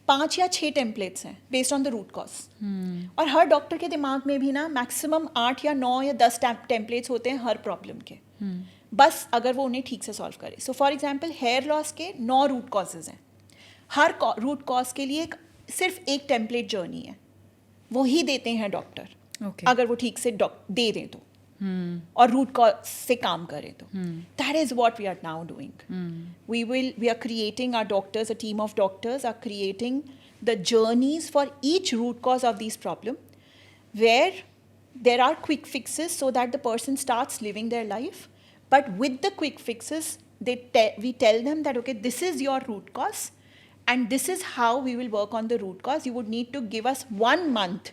[SPEAKER 1] 5 या 6 टेम्पलेट्स हैं based on the root cause. और हर डॉक्टर के दिमाग में भी ना मैक्सिमम 8 या 9 या 10 टेम्पलेट्स होते हैं हर प्रॉब्लम के. बस अगर वो उन्हें ठीक से सॉल्व करे. सो फॉर एग्जाम्पल हेयर लॉस के 9 रूट कॉजेज हैं. हर रूट कॉज के लिए सिर्फ एक टेम्पलेट जर्नी है, वो ही देते हैं डॉक्टर.
[SPEAKER 2] Okay.
[SPEAKER 1] अगर वो ठीक से दे दें तो, और रूट कॉज से काम करें तो. That is what we are now doing. We are creating, our doctors, a team of doctors are creating the journeys for each root cause of these problems, where there are quick fixes so that the person starts living their life. But with the quick fixes, we tell them that, okay, this is your root cause and this is how we will work on the root cause. You would need to give us 1 month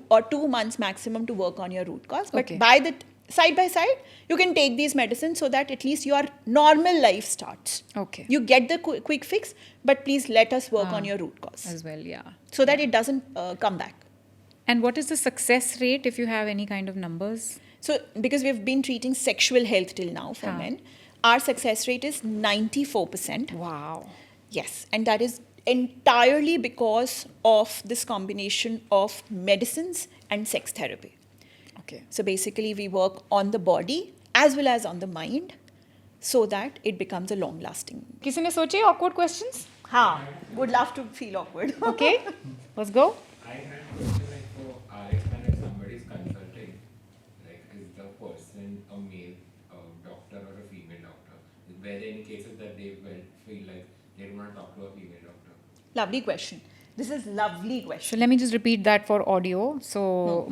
[SPEAKER 1] or 2 months maximum to work on your root cause. But
[SPEAKER 2] Okay.
[SPEAKER 1] by the side by side, you can take these medicines so that at least your normal life starts.
[SPEAKER 2] Okay.
[SPEAKER 1] You get the quick fix, but please let us work on your root cause
[SPEAKER 2] As well, yeah.
[SPEAKER 1] so that it doesn't come back.
[SPEAKER 2] And what is the success rate, if you have any kind of numbers?
[SPEAKER 1] So, because we've been treating sexual health till now for men, our success rate is 94%.
[SPEAKER 2] Wow.
[SPEAKER 1] Yes, and that is entirely because of this combination of medicines and sex therapy.
[SPEAKER 2] Okay.
[SPEAKER 1] So basically, we work on the body as well as on the mind so that it becomes a long-lasting.
[SPEAKER 2] किसी ने सोचे awkward questions?
[SPEAKER 1] हाँ, would love to feel awkward.
[SPEAKER 2] Okay. Let's go.
[SPEAKER 3] I had a question like for RX, when if somebody is consulting, like is the person a male doctor or a female doctor? Were there any cases that they feel like they do not talk to a female doctor?
[SPEAKER 1] Lovely question. This is lovely question.
[SPEAKER 2] So let me just repeat that for audio. So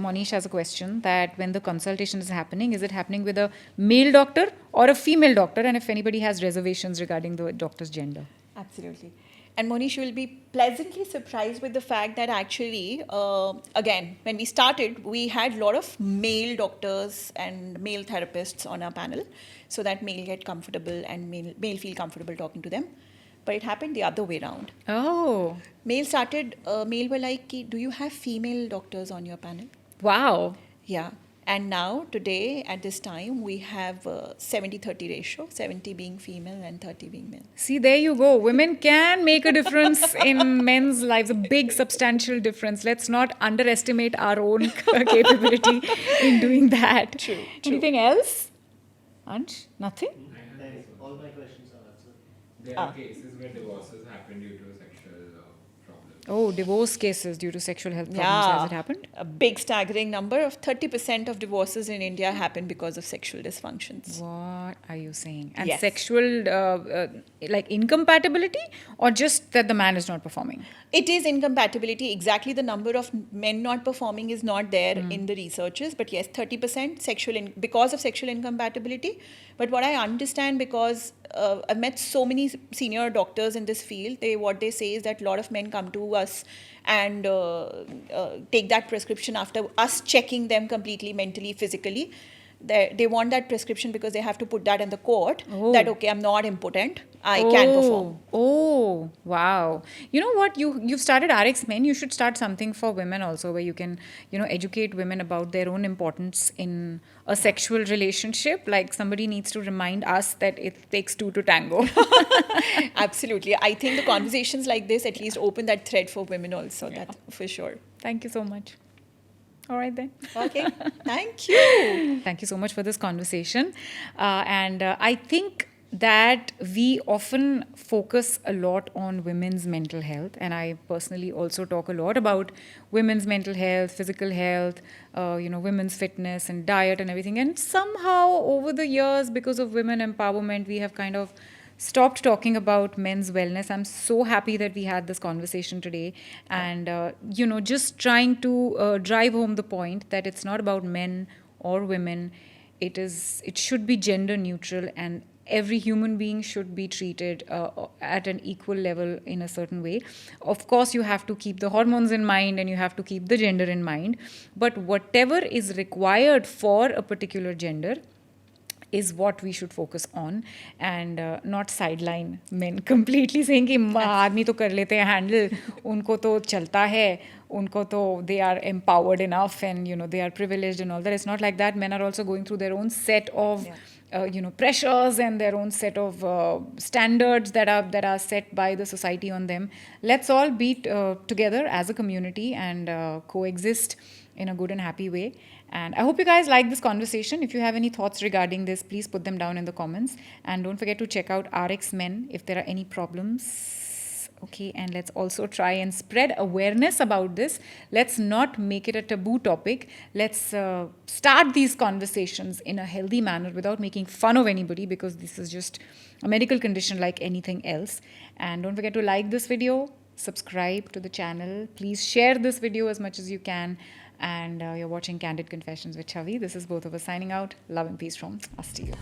[SPEAKER 2] Monish has a question that when the consultation is happening, is it happening with a male doctor or a female doctor? And if anybody has reservations regarding the doctor's gender.
[SPEAKER 1] Absolutely. And Monish, you will be pleasantly surprised with the fact that actually, again, when we started, we had a lot of male doctors and male therapists on our panel so that male get comfortable and male feel comfortable talking to them. But it happened the other way around.
[SPEAKER 2] Oh.
[SPEAKER 1] Male were like, do you have female doctors on your panel?
[SPEAKER 2] Wow.
[SPEAKER 1] Yeah. And now, today, at this time, we have 70-30 ratio, 70 being female and 30 being male.
[SPEAKER 2] See, there you go. Women can make a difference in men's lives, a big, substantial difference. Let's not underestimate our own capability in doing that.
[SPEAKER 1] True.
[SPEAKER 2] Anything else? Ansh? Nothing?
[SPEAKER 4] All my questions are answered.
[SPEAKER 3] There are cases where divorces happen due to sexual problems.
[SPEAKER 2] Oh, divorce cases due to sexual health problems. Has it happened?
[SPEAKER 1] A big staggering number of 30% of divorces in India happen because of sexual dysfunctions.
[SPEAKER 2] What are you saying? And
[SPEAKER 1] Yes.
[SPEAKER 2] sexual, like incompatibility, or just that the man is not performing?
[SPEAKER 1] It is incompatibility. Exactly the number of men not performing is not there in the researches, but yes, 30% because of sexual incompatibility. But what I understand, because I've met so many senior doctors in this field, what they say is that a lot of men come to us and take that prescription after us checking them completely mentally, physically. They want that prescription because they have to put that in the court that, okay, I'm not impotent, I can perform.
[SPEAKER 2] Oh, wow. You know what? You've started RX Men. You should start something for women also, where you can, educate women about their own importance in a sexual relationship. Like, somebody needs to remind us that it takes two to tango.
[SPEAKER 1] Absolutely. I think the conversations like this at least open that thread for women also, that for sure.
[SPEAKER 2] Thank you so much. All right then.
[SPEAKER 1] Okay. Thank you.
[SPEAKER 2] Thank you so much for this conversation. And I think that we often focus a lot on women's mental health. And I personally also talk a lot about women's mental health, physical health, women's fitness and diet and everything. And somehow over the years, because of women empowerment, we have kind of stopped talking about men's wellness. I'm so happy that we had this conversation today, and just trying to drive home the point that it's not about men or women. It should be gender neutral, and every human being should be treated at an equal level in a certain way. Of course, you have to keep the hormones in mind and you have to keep the gender in mind, but whatever is required for a particular gender is what we should focus on, and not sideline men completely saying कि आदमी तो कर लेते हैं handle, उनको तो चलता है, उनको तो they are empowered enough and they are privileged and all that. It's not like that. Men are also going through their own set of pressures and their own set of standards that are set by the society on them. Let's all be together as a community and coexist in a good and happy way. And I hope you guys like this conversation. If you have any thoughts regarding this, please put them down in the comments. And don't forget to check out RX Men if there are any problems. Okay, and let's also try and spread awareness about this. Let's not make it a taboo topic. Let's start these conversations in a healthy manner without making fun of anybody, because this is just a medical condition like anything else. And don't forget to like this video, subscribe to the channel. Please share this video as much as you can. And you're watching Candid Confessions with Chavi. This is both of us signing out. Love and peace from us to you.